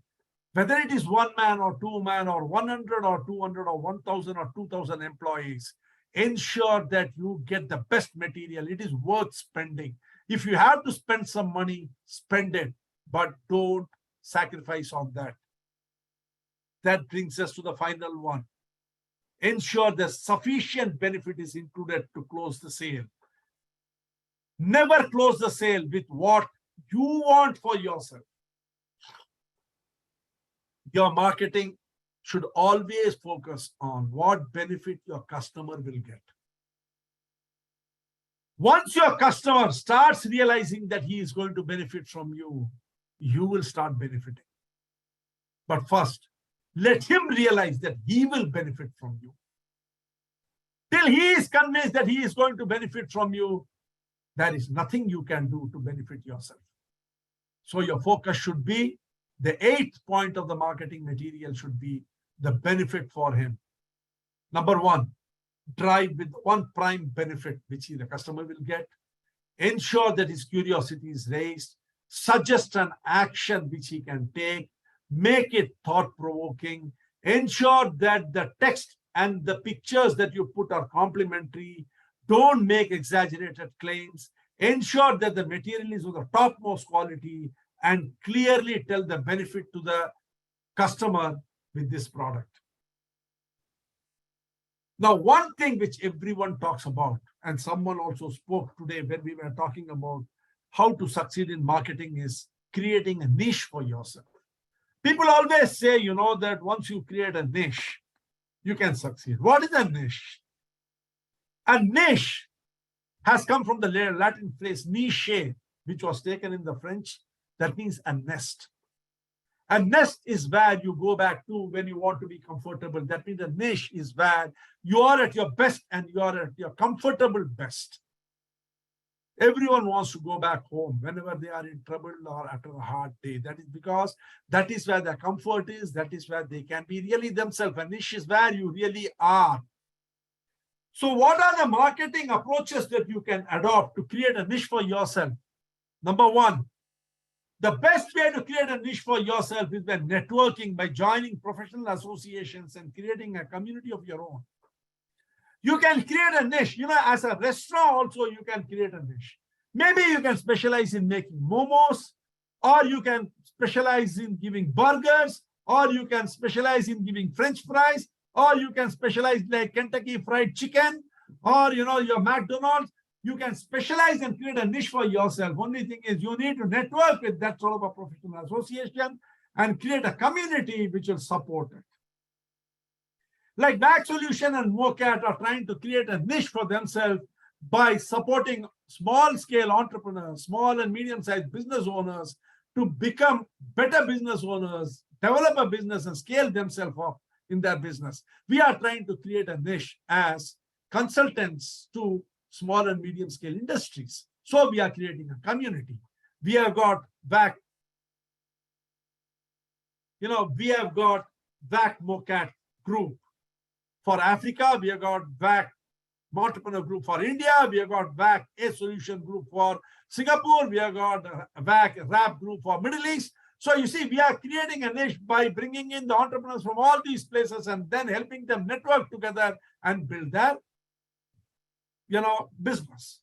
whether it is 1 man or 2 man or 100 or 200 or 1,000 or 2,000 employees, ensure that you get the best material. It is worth spending. If you have to spend some money, spend it, but don't sacrifice on that. That brings us to the final one. Ensure that sufficient benefit is included to close the sale. Never close the sale with what you want for yourself. Your marketing should always focus on what benefit your customer will get. Once your customer starts realizing that he is going to benefit from you, you will start benefiting. But first, let him realize that he will benefit from you. Till he is convinced that he is going to benefit from you, there is nothing you can do to benefit yourself. So your focus should be, the 8th point of the marketing material should be the benefit for him. Number 1, drive with one prime benefit which the customer will get. Ensure that his curiosity is raised. Suggest an action which he can take. Make it thought-provoking. Ensure that the text and the pictures that you put are complementary. Don't make exaggerated claims. Ensure that the material is of the topmost quality and clearly tell the benefit to the customer with this product. Now, one thing which everyone talks about, and someone also spoke today when we were talking about how to succeed in marketing, is creating a niche for yourself. People always say, you know, that once you create a niche, you can succeed. What is a niche? A niche has come from the Latin phrase niche, which was taken in the French. That means a nest. A nest is where you go back to when you want to be comfortable. That means a niche is where you are at your best and you are at your comfortable best. Everyone wants to go back home whenever they are in trouble or after a hard day. That is because that is where their comfort is. That is where they can be really themselves. A niche is where you really are. So what are the marketing approaches that you can adopt to create a niche for yourself? Number 1, the best way to create a niche for yourself is by networking, by joining professional associations and creating a community of your own. You can create a niche, you know, as a restaurant also you can create a niche. Maybe you can specialize in making momos, or you can specialize in giving burgers, or you can specialize in giving French fries, or you can specialize like Kentucky Fried Chicken, or, you know, your McDonald's. You can specialize and create a niche for yourself. Only thing is you need to network with that sort of a professional association and create a community which will support it. Like Back Solution and MoCat are trying to create a niche for themselves by supporting small-scale entrepreneurs, small and medium-sized business owners to become better business owners, develop a business and scale themselves up in their business. We are trying to create a niche as consultants to small and medium scale industries. So we are creating a community. We have got back, you know, we have got back MoCat group for Africa. We have got back Entrepreneur group for India. We have got back A Solution group for Singapore. We have got back RAP group for Middle East. So you see, we are creating a niche by bringing in the entrepreneurs from all these places and then helping them network together and build their, you know, business.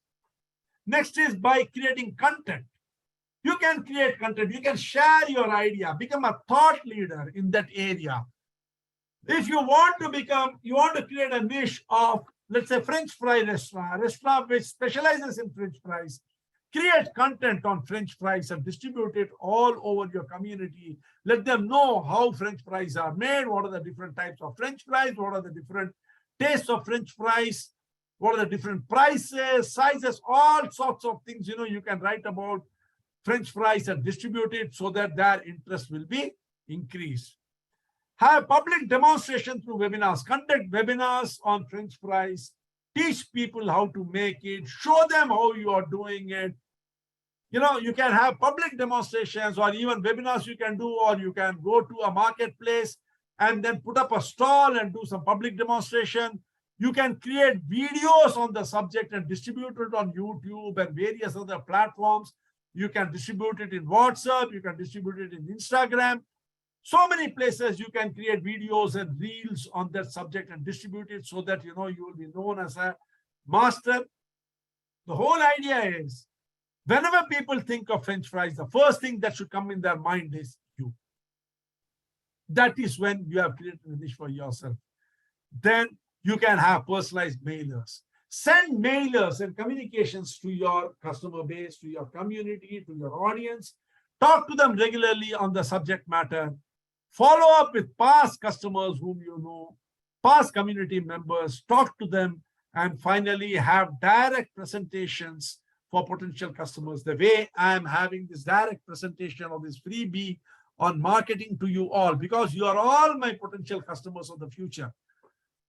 Next is by creating content. You can create content. You can share your idea, become a thought leader in that area. If you want to become, you want to create a niche of, let's say, French fry restaurant, a restaurant which specializes in French fries, create content on French fries and distribute it all over your community. Let them know how French fries are made, what are the different types of French fries, what are the different tastes of French fries, what are the different prices, sizes, all sorts of things, you know, you can write about French fries and distribute it so that their interest will be increased. Have public demonstration through webinars, conduct webinars on French fries, teach people how to make it, show them how you are doing it. You know, you can have public demonstrations or even webinars you can do, or you can go to a marketplace and then put up a stall and do some public demonstration. You can create videos on the subject and distribute it on YouTube and various other platforms. You can distribute it in WhatsApp. You can distribute it in Instagram. So many places you can create videos and reels on that subject and distribute it so that, you know, you will be known as a master. The whole idea is Whenever people think of French fries, the first thing that should come in their mind is you. That is when you have created a niche for yourself. Then you can have personalized mailers. Send mailers and communications to your customer base, to your community, to your audience. Talk to them regularly on the subject matter. Follow up with past customers whom you know, past community members, talk to them, and finally have direct presentations for potential customers. The way I am having this direct presentation of this freebie on marketing to you all, because you are all my potential customers of the future.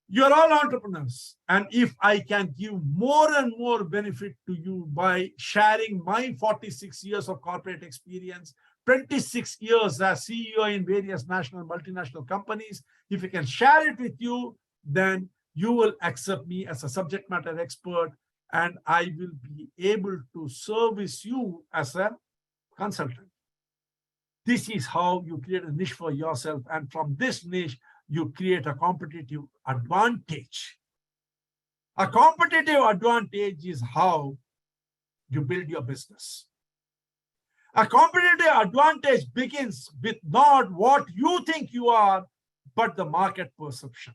You are all entrepreneurs. And if I can give more and more benefit to you by sharing my 46 years of corporate experience, 26 years as CEO in various national, multinational companies, if I can share it with you, then you will accept me as a subject matter expert, and I will be able to service you as a consultant. This is how you create a niche for yourself. And from this niche, you create a competitive advantage. A competitive advantage is how you build your business. A competitive advantage begins with not what you think you are, but the market perception.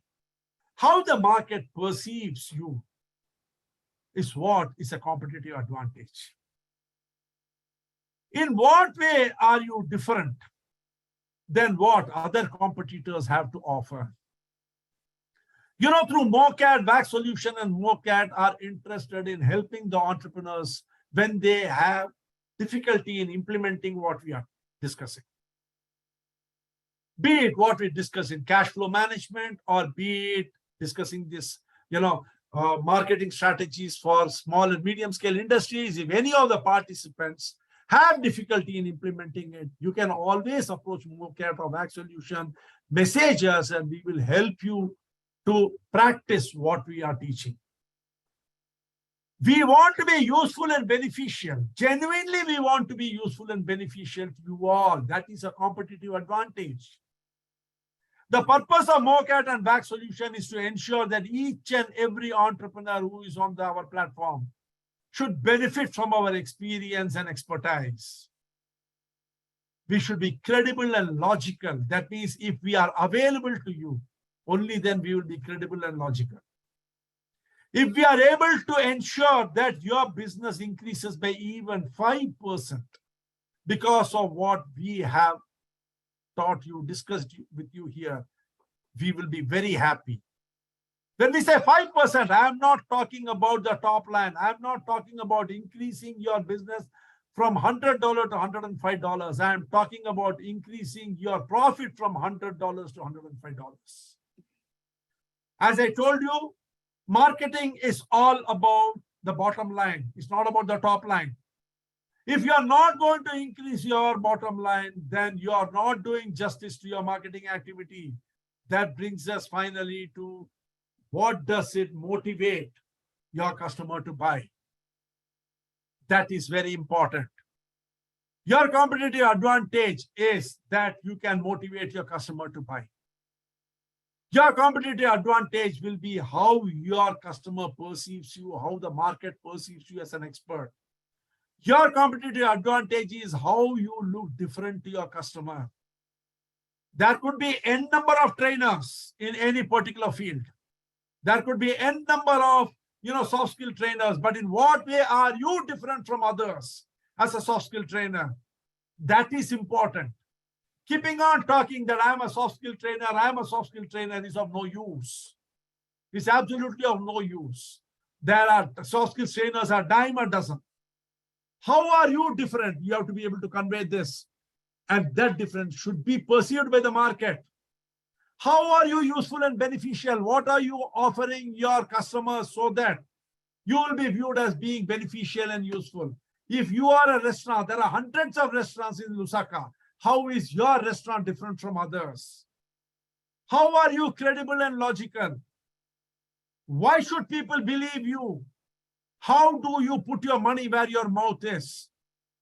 How the market perceives you is what is a competitive advantage. In what way are you different than what other competitors have to offer? You know, through MoCAD, Wax Solution and MoCAD are interested in helping the entrepreneurs when they have difficulty in implementing what we are discussing. Be it what we discuss in cash flow management, or be it discussing this, marketing strategies for small and medium scale industries. If any of the participants have difficulty in implementing it, you can always approach MoCAD or Wax Solution, message us, and we will help you to practice what we are teaching. We want to be useful and beneficial. Genuinely, we want to be useful and beneficial to you all. That is a competitive advantage. The purpose of MoCAD and Wax Solution is to ensure that each and every entrepreneur who is on our platform should benefit from our experience and expertise. We should be credible and logical. That means if we are available to you, only then we will be credible and logical. If we are able to ensure that your business increases by even 5% because of what we have taught you, discussed with you here, we will be very happy. When we say 5%, I am not talking about the top line. I am not talking about increasing your business from $100 to $105. I am talking about increasing your profit from $100 to $105. As I told you, marketing is all about the bottom line. It's not about the top line. If you are not going to increase your bottom line, then you are not doing justice to your marketing activity. That brings us finally to what does it motivate your customer to buy? That is very important. Your competitive advantage is that you can motivate your customer to buy. Your competitive advantage will be how your customer perceives you, how the market perceives you as an expert. Your competitive advantage is how you look different to your customer. There could be n number of trainers in any particular field. There could be n number of soft skill trainers, but in what way are you different from others as a soft skill trainer? That is important. Keeping on talking that I'm a soft skill trainer is of no use. It's absolutely of no use. There are soft skill trainers are dime a dozen. How are you different? You have to be able to convey this. And that difference should be perceived by the market. How are you useful and beneficial? What are you offering your customers so that you will be viewed as being beneficial and useful? If you are a restaurant, there are hundreds of restaurants in Lusaka. How is your restaurant different from others? How are you credible and logical? Why should people believe you? How do you put your money where your mouth is?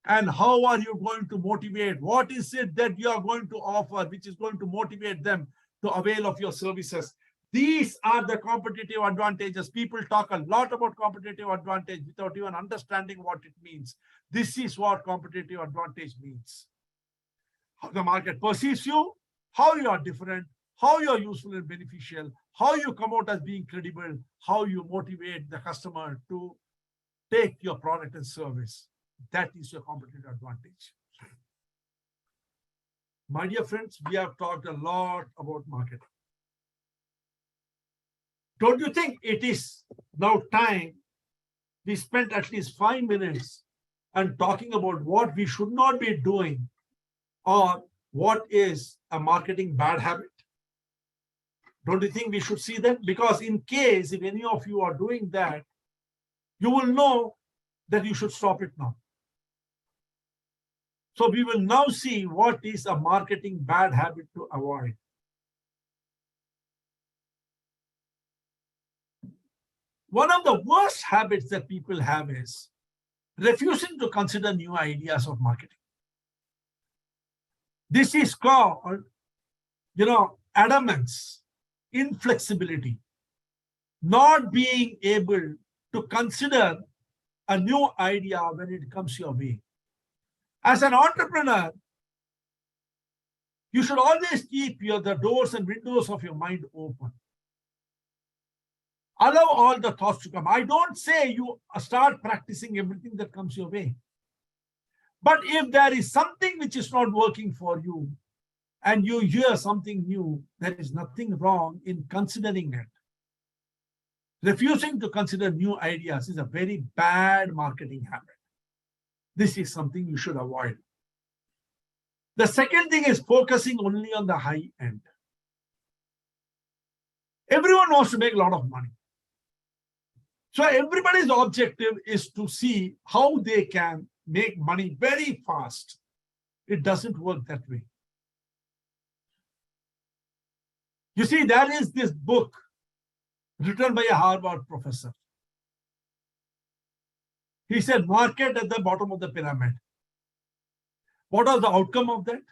And how are you going to motivate? What is it that you are going to offer which is going to motivate them to avail of your services? These are the competitive advantages. People talk a lot about competitive advantage without even understanding what it means. This is what competitive advantage means. How the market perceives you, how you are different, how you are useful and beneficial, how you come out as being credible, how you motivate the customer to take your product and service. That is your competitive advantage. My dear friends, we have talked a lot about marketing. Don't you think it is now time we spent at least 5 minutes and talking about what we should not be doing or what is a marketing bad habit? Don't you think we should see that? Because in case if any of you are doing that, you will know that you should stop it now. So we will now see what is a marketing bad habit to avoid. One of the worst habits that people have is refusing to consider new ideas of marketing. This is called, adamance, inflexibility, not being able to consider a new idea when it comes your way. As an entrepreneur, you should always keep the doors and windows of your mind open. Allow all the thoughts to come. I don't say you start practicing everything that comes your way. But if there is something which is not working for you and you hear something new, there is nothing wrong in considering it. Refusing to consider new ideas is a very bad marketing habit. This is something you should avoid. The second thing is focusing only on the high end. Everyone wants to make a lot of money. So everybody's objective is to see how they can make money very fast. It doesn't work that way. You see, there is this book written by a Harvard professor. He said, market at the bottom of the pyramid. What was the outcome of that?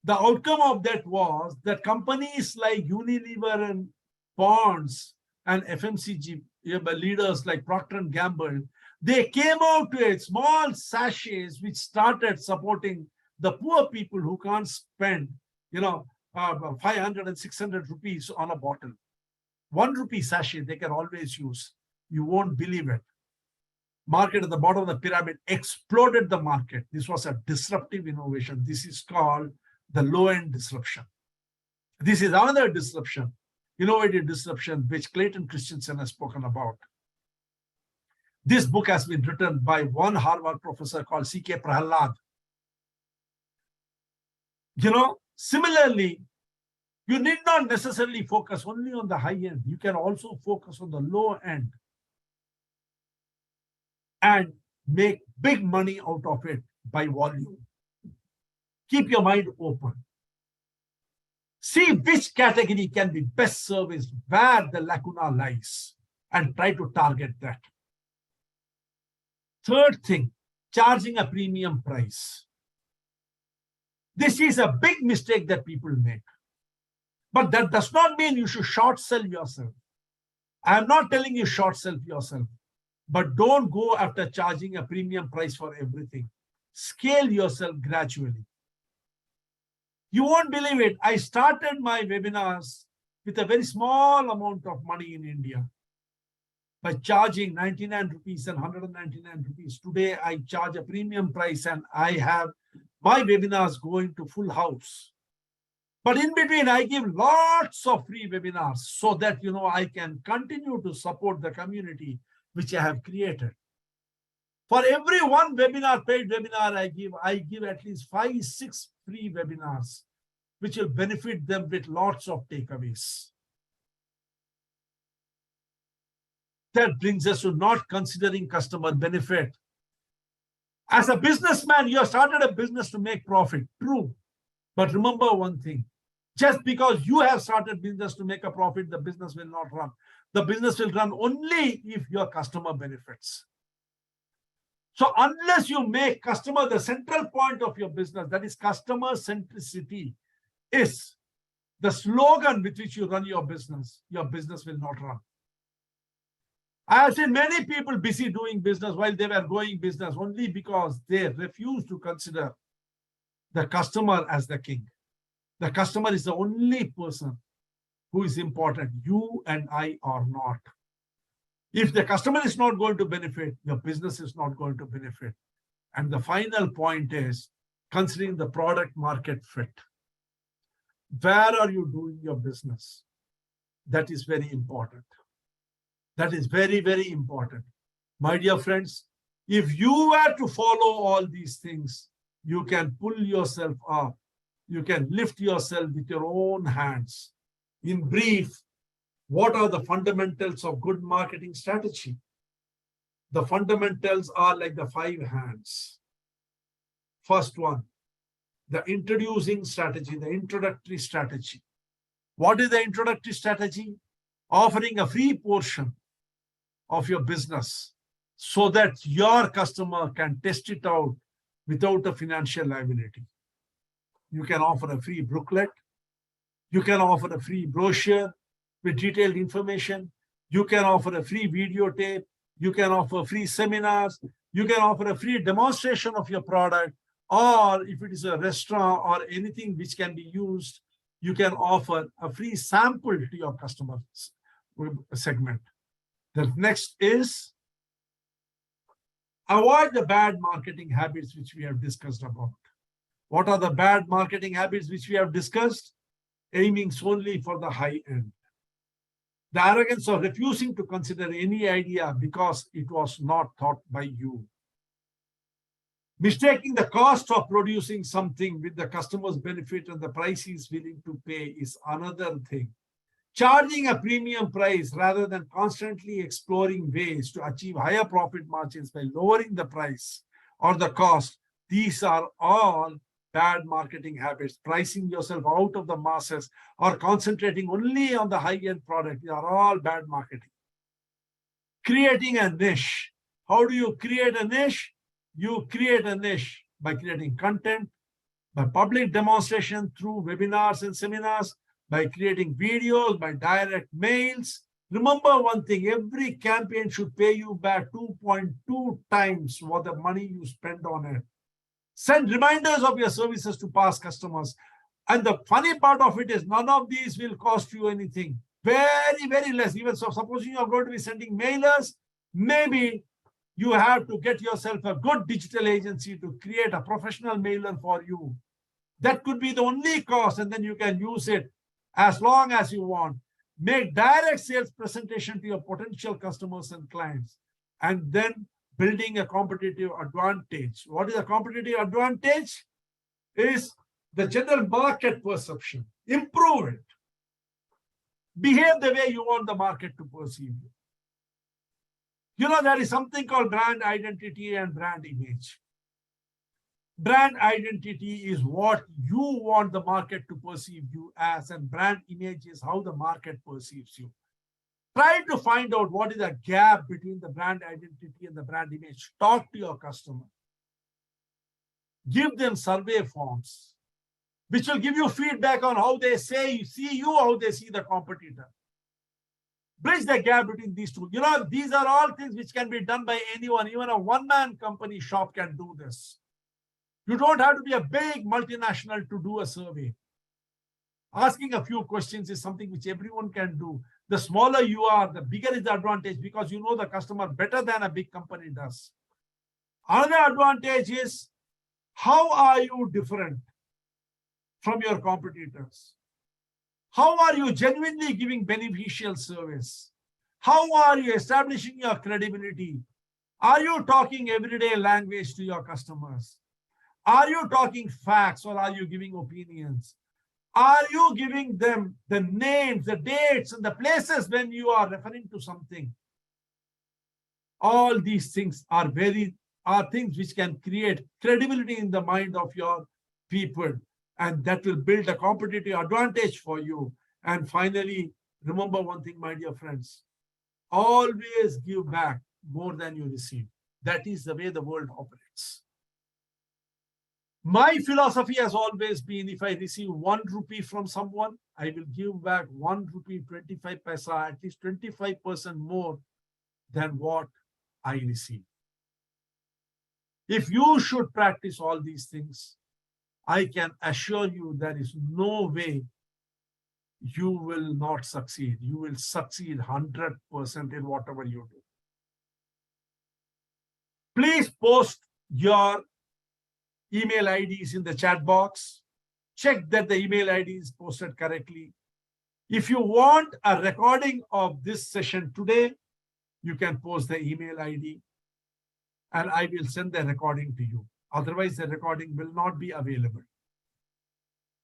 The outcome of that was that companies like Unilever and Ponds and FMCG leaders like Procter & Gamble, they came out with small sachets which started supporting the poor people who can't spend, 500 and 600 rupees on a bottle. 1 rupee sachet they can always use. You won't believe it. Market at the bottom of the pyramid exploded the market. This was a disruptive innovation. This is called the low-end disruption. This is another disruption, innovative disruption, which Clayton Christensen has spoken about. This book has been written by one Harvard professor called C.K. Prahalad. Similarly, you need not necessarily focus only on the high end. You can also focus on the low end and make big money out of it by volume. Keep your mind open. See which category can be best serviced, where the lacuna lies, and try to target that. Third thing, charging a premium price. This is a big mistake that people make. But that does not mean you should short sell yourself. I am not telling you short sell yourself, but don't go after charging a premium price for everything. Scale yourself gradually. You won't believe it. I started my webinars with a very small amount of money in India by charging 99 rupees and 199 rupees. Today, I charge a premium price and I have my webinars going to full house. But in between, I give lots of free webinars so that, I can continue to support the community which I have created. For every one webinar, paid webinar I give at least 5-6 free webinars, which will benefit them with lots of takeaways. That brings us to not considering customer benefit. As a businessman, you have started a business to make profit, true. But remember one thing, just because you have started business to make a profit, the business will not run. The business will run only if your customer benefits. So unless you make customer the central point of your business, that is customer centricity, is the slogan with which you run your business will not run. I have seen many people busy doing business while they were going business only because they refuse to consider the customer as the king. The customer is the only person who is important. You and I are not. If the customer is not going to benefit, your business is not going to benefit. And the final point is considering the product market fit. Where are you doing your business? That is very important. That is very, very important. My dear friends, if you were to follow all these things, you can pull yourself up. You can lift yourself with your own hands. In brief, what are the fundamentals of good marketing strategy? The fundamentals are like the 5 hands. First one, the introducing strategy, the introductory strategy. What is the introductory strategy? Offering a free portion of your business so that your customer can test it out without a financial liability. You can offer a free booklet. You can offer a free brochure with detailed information. You can offer a free videotape. You can offer free seminars. You can offer a free demonstration of your product. Or if it is a restaurant or anything which can be used, you can offer a free sample to your customer segment. The next is avoid the bad marketing habits which we have discussed about. What are the bad marketing habits which we have discussed? Aiming solely for the high end. The arrogance of refusing to consider any idea because it was not thought by you. Mistaking the cost of producing something with the customer's benefit and the price he is willing to pay is another thing. Charging a premium price rather than constantly exploring ways to achieve higher profit margins by lowering the price or the cost. These are all bad marketing habits. Pricing yourself out of the masses or concentrating only on the high-end product. These are all bad marketing. Creating a niche. How do you create a niche? You create a niche by creating content, by public demonstration through webinars and seminars, by creating videos, by direct mails. Remember one thing, every campaign should pay you back 2.2 times what the money you spend on it. Send reminders of your services to past customers. And the funny part of it is none of these will cost you anything. Very, very less. Even so, supposing you are going to be sending mailers, maybe you have to get yourself a good digital agency to create a professional mailer for you. That could be the only cost, and then you can use it as long as you want. Make direct sales presentation to your potential customers and clients, and then building a competitive advantage. What is a competitive advantage? Is the general market perception. Improve it. Behave the way you want the market to perceive you. You know, there is something called brand identity and brand image. Brand identity is what you want the market to perceive you as, and brand image is how the market perceives you. Try to find out what is the gap between the brand identity and the brand image. Talk to your customer. Give them survey forms, which will give you feedback on how they see you, how they see the competitor. Bridge the gap between these two. You know, these are all things which can be done by anyone. Even a one-man company shop can do this. You don't have to be a big multinational to do a survey. Asking a few questions is something which everyone can do. The smaller you are, the bigger is the advantage because you know the customer better than a big company does. Another advantage is, how are you different from your competitors? How are you genuinely giving beneficial service? How are you establishing your credibility? Are you talking everyday language to your customers? Are you talking facts or are you giving opinions? Are you giving them the names, the dates, and the places when you are referring to something? All these things are things which can create credibility in the mind of your people, and that will build a competitive advantage for you. And finally, remember one thing, my dear friends, always give back more than you receive. That is the way the world operates. My philosophy has always been, if I receive 1 rupee from someone, I will give back 1 rupee 25 paisa, at least 25% more than what I receive. If you should practice all these things, I can assure you there is no way you will not succeed. You will succeed 100% in whatever you do. Please post your email IDs in the chat box. Check that the email ID is posted correctly. If you want a recording of this session today, you can post the email ID and I will send the recording to you. Otherwise, the recording will not be available.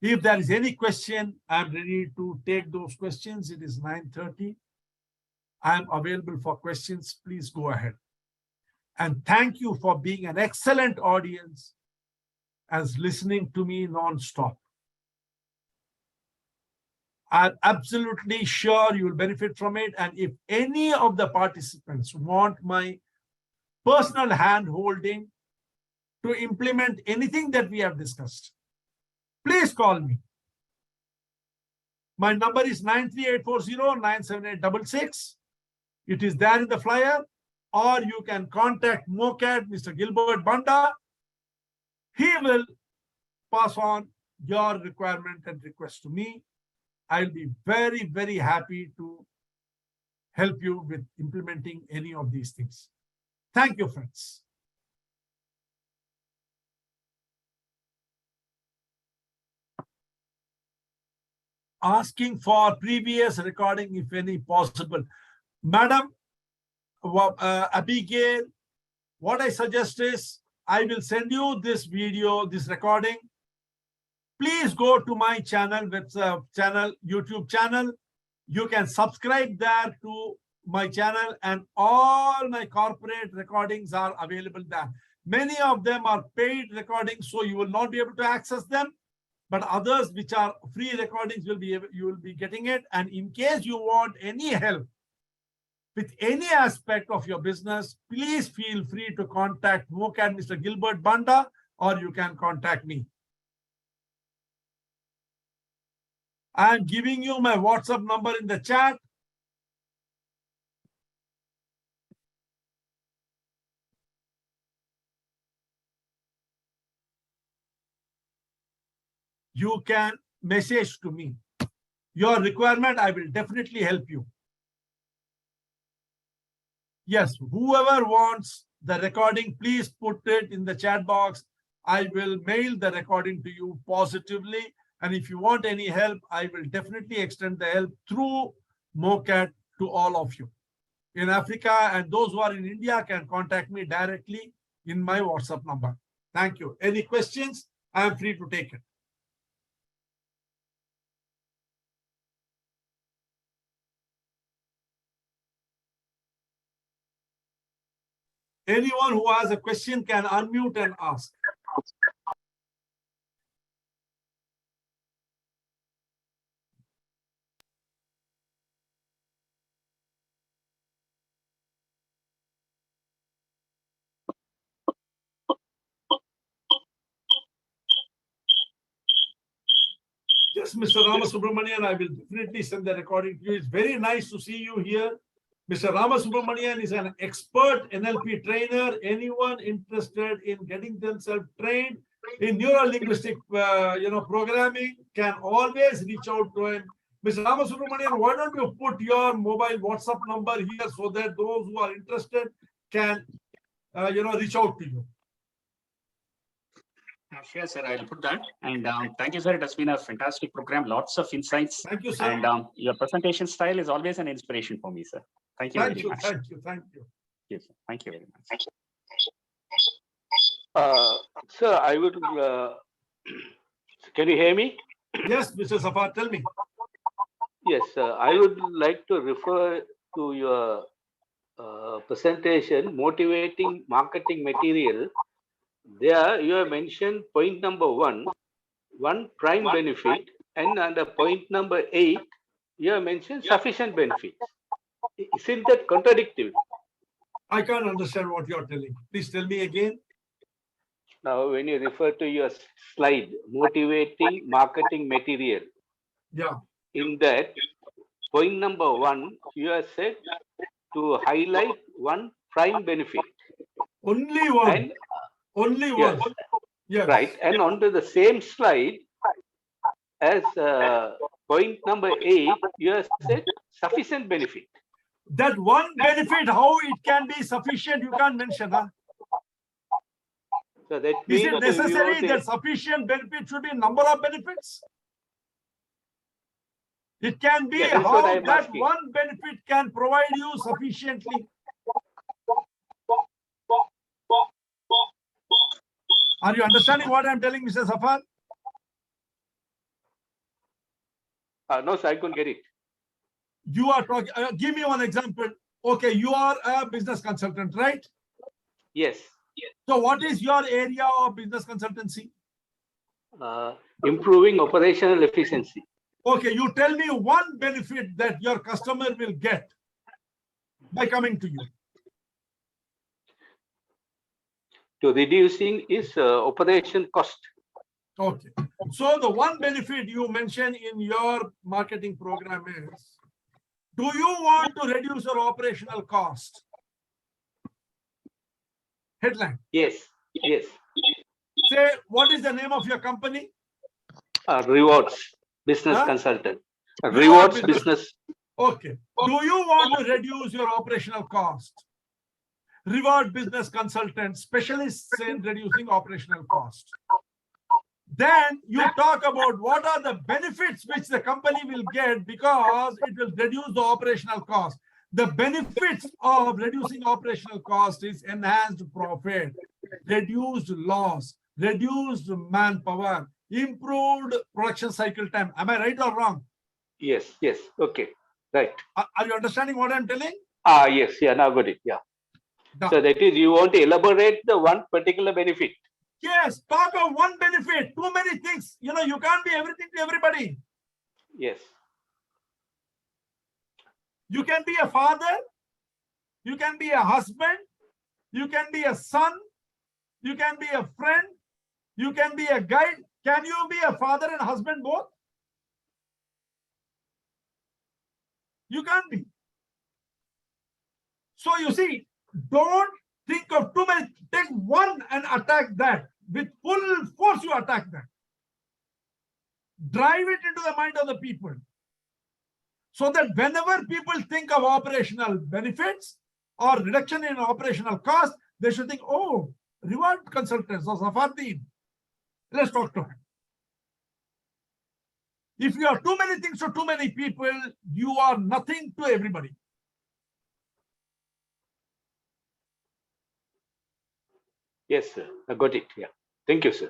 If there is any question, I'm ready to take those questions. It is 9:30. I'm available for questions. Please go ahead. And thank you for being an excellent audience as listening to me non-stop. I'm absolutely sure you will benefit from it. And if any of the participants want my personal hand-holding to implement anything that we have discussed, please call me. My number is 93840-97866. It is there in the flyer, or you can contact MOCAT, Mr. Gilbert Banda. He will pass on your requirement and request to me. I'll be very, very happy to help you with implementing any of these things. Thank you, friends. Asking for previous recording, if any possible. Madam Abigail, what I suggest is I will send you this video, this recording. Please go to my channel, YouTube channel. You can subscribe there to my channel, and all my corporate recordings are available there. Many of them are paid recordings, so you will not be able to access them. But others which are free recordings you will be getting it. And in case you want any help with any aspect of your business, please feel free to contact MOCAT Mr. Gilbert Banda, or you can contact me. I'm giving you my WhatsApp number in the chat. You can message to me your requirement. I will definitely help you. Yes, whoever wants the recording, please put it in the chat box. I will mail the recording to you positively. And if you want any help, I will definitely extend the help through MOCAT to all of you in Africa, and those who are in India can contact me directly in my WhatsApp number. Thank you. Any questions? I am free to take it. Anyone who has a question can unmute and ask. Yes, Mr. Ramasubramanian, I will definitely send the recording to you. It's very nice to see you here. Mr. Ramasubramanian is an expert NLP trainer. Anyone interested in getting themselves trained in neuro-linguistic programming can always reach out to him. Mr. Ramasubramanian, why don't you put your mobile WhatsApp number here so that those who are interested can reach out to you. Sure, sir. I'll put that. And thank you, sir. It has been a fantastic program. Lots of insights. Thank you, sir. And your presentation style is always an inspiration for me, sir. Thank you very much. Thank you. Thank you. Yes, sir. Thank you very much. Sir, I would. Can you hear me? Yes, Mr. Safar, tell me. Yes, I would like to refer to your presentation, motivating marketing material. There you have mentioned point number 1, prime benefit, and under point number 8, you have mentioned sufficient benefits. Isn't that contradictory? I can't understand what you're telling. Please tell me again. Now, when you refer to your slide, motivating marketing material, Yeah. in that, point number 1, you have said to highlight one prime benefit. Only one. And Only one. yes, Yes. right. And onto the same slide, as point number 8, you have said sufficient benefit. That one benefit, how it can be sufficient, you can't mention, huh? So that Is means it we necessary want that sufficient benefit should be number of benefits? It can be Yeah, that's what how I'm that asking. one benefit can provide you sufficiently. Are you understanding what I'm telling, Mr. Safar? No, sir, I couldn't get it. You are talking, give me one example. Okay, you are a business consultant, right? Yes. So what is your area of business consultancy? Improving operational efficiency. Okay, you tell me one benefit that your customer will get by coming to you. To reducing is operation cost. Okay. So the one benefit you mentioned in your marketing program is, do you want to reduce your operational cost? Headline. Yes. Yes. Say, what is the name of your company? Rewards business Huh? consultant. Reward Rewards business. business. Okay. Do you want to reduce your operational cost? Reward business consultant, specialists in reducing operational cost. Then you talk about what are the benefits which the company will get because it will reduce the operational cost. The benefits of reducing operational cost is enhanced profit, reduced loss, reduced manpower, improved production cycle time. Am I right or wrong? Yes. Yes. Okay. Right. Are you understanding what I'm telling? Yes. Yeah. Now got it. Yeah. Done. So that is, you want to elaborate the one particular benefit. Yes, talk of one benefit, too many things. You know, you can't be everything to everybody. Yes. You can be a father, you can be a husband, you can be a son, you can be a friend, you can be a guide. Can you be a father and husband both? You can't be. So you see, don't think of too many. Take one and attack that. With full force, you attack that. Drive it into the mind of the people. So that whenever people think of operational benefits or reduction in operational cost, they should think, oh, reward consultants or Safaruddin. Let's talk to him. If you are too many things to too many people, you are nothing to everybody. Yes, sir. I got it. Yeah. Thank you, sir.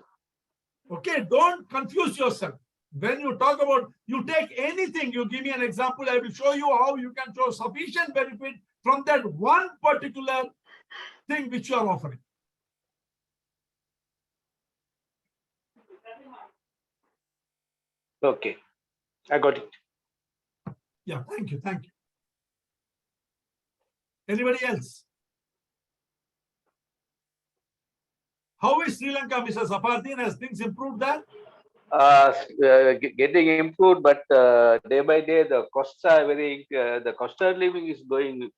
Okay, don't confuse yourself. When you talk about, you take anything, you give me an example, I will show you how you can show sufficient benefit from that one particular thing which you are offering. Okay. I got it. Yeah, thank you. Thank you. Anybody else? How is Sri Lanka, Mr. Safaruddin? Has things improved there? Getting improved, but day by day the costs are very, the cost of living is going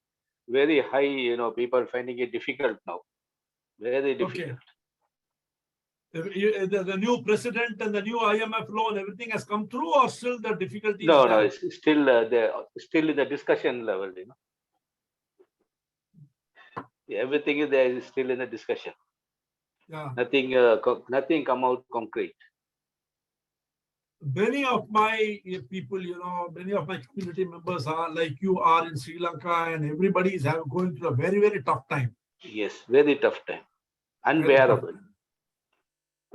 very high. You know, people finding it difficult now. Very difficult. Okay. The new president and the new IMF loan, everything has come through, or still the difficulty? No, no, it's still still in the discussion level. You know, everything is there is still in the discussion. Yeah. Nothing come out concrete. Many of my people, you know, many of my community members are like you are in Sri Lanka, and everybody is going through a very, very tough time. Yes, very tough time. Unbearable.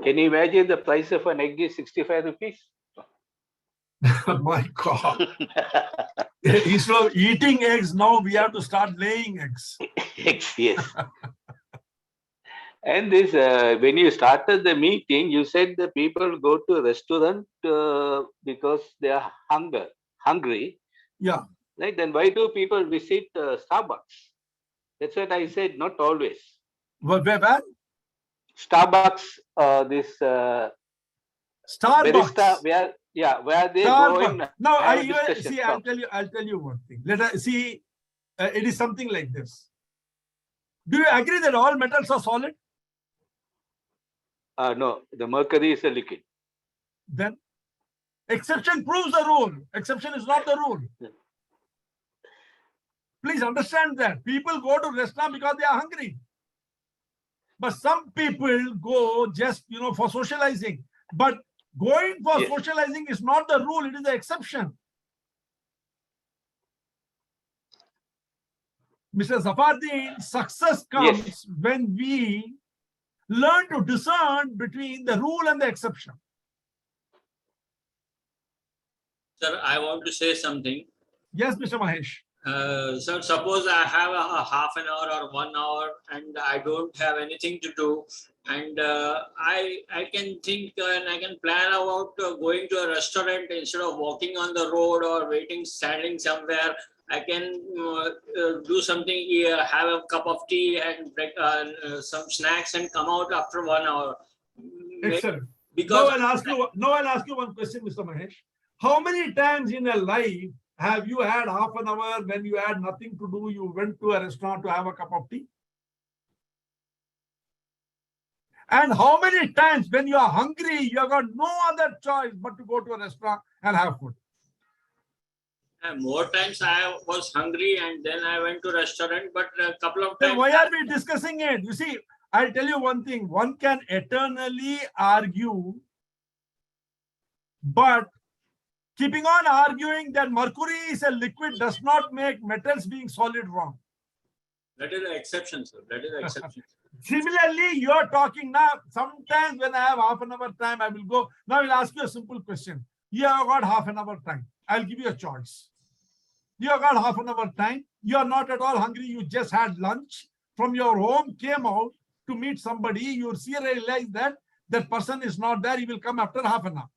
Can you imagine the price of an egg is 65 rupees? My God. Instead of eating eggs, now we have to start laying eggs. Eggs, yes. And this, when you started the meeting, you said the people go to restaurant because they are hungry. Yeah. Right? Then why do people visit Starbucks? That's what I said, not always. Where? Starbucks, this Starbucks. barista, where they go in. Starbucks. No, have a I discussion see. from- I'll tell you one thing. Let us see. It is something like this. Do you agree that all metals are solid? No, the mercury is a liquid. Then exception proves the rule. Exception is not the rule. Please understand that people go to restaurant because they are hungry. But some people go just, for socializing. But going for Yes. socializing is not the rule. It is the exception. Mr. Zafaruddin, success comes when we learn to discern between the rule and the exception. Sir, I want to say something. Yes, Mr. Mahesh. Sir, suppose I have a half an hour or 1 hour and I don't have anything to do, and I can think and I can plan about going to a restaurant instead of walking on the road or waiting, standing somewhere. I can do something here, have a cup of tea and some snacks and come out after 1 hour. Excellent. Because Now I'll ask you one question, Mr. Mahesh. How many times in a life have you had half an hour when you had nothing to do, you went to a restaurant to have a cup of tea? And how many times when you are hungry, you have got no other choice but to go to a restaurant and have food? And more times I was hungry and then I went to restaurant, but a couple of Then times. why are we discussing it? You see, I'll tell you one thing. One can eternally argue, but keeping on arguing that mercury is a liquid does not make metals being solid wrong. That is the exception, sir. That is the exception. Similarly, you're talking now. Sometimes when I have half an hour time, I will go. Now I'll ask you a simple question. You have got half an hour time. I'll give you a choice. You have got half an hour time. You are not at all hungry. You just had lunch from your home, came out to meet somebody. You realize that that person is not there. He will come after half an hour.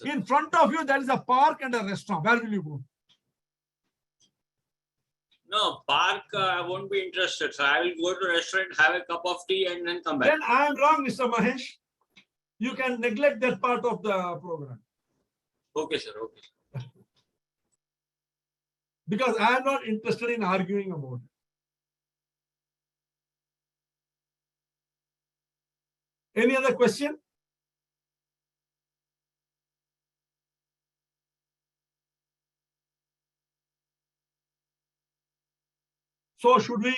In front of you, there is a park and a restaurant. Where will you go? No, park, I won't be interested. So I will go to restaurant, have a cup of tea and then come back. Then I am wrong, Mr. Mahesh. You can neglect that part of the program. Okay, sir. Okay. Because I am not interested in arguing about it. Any other question? So should we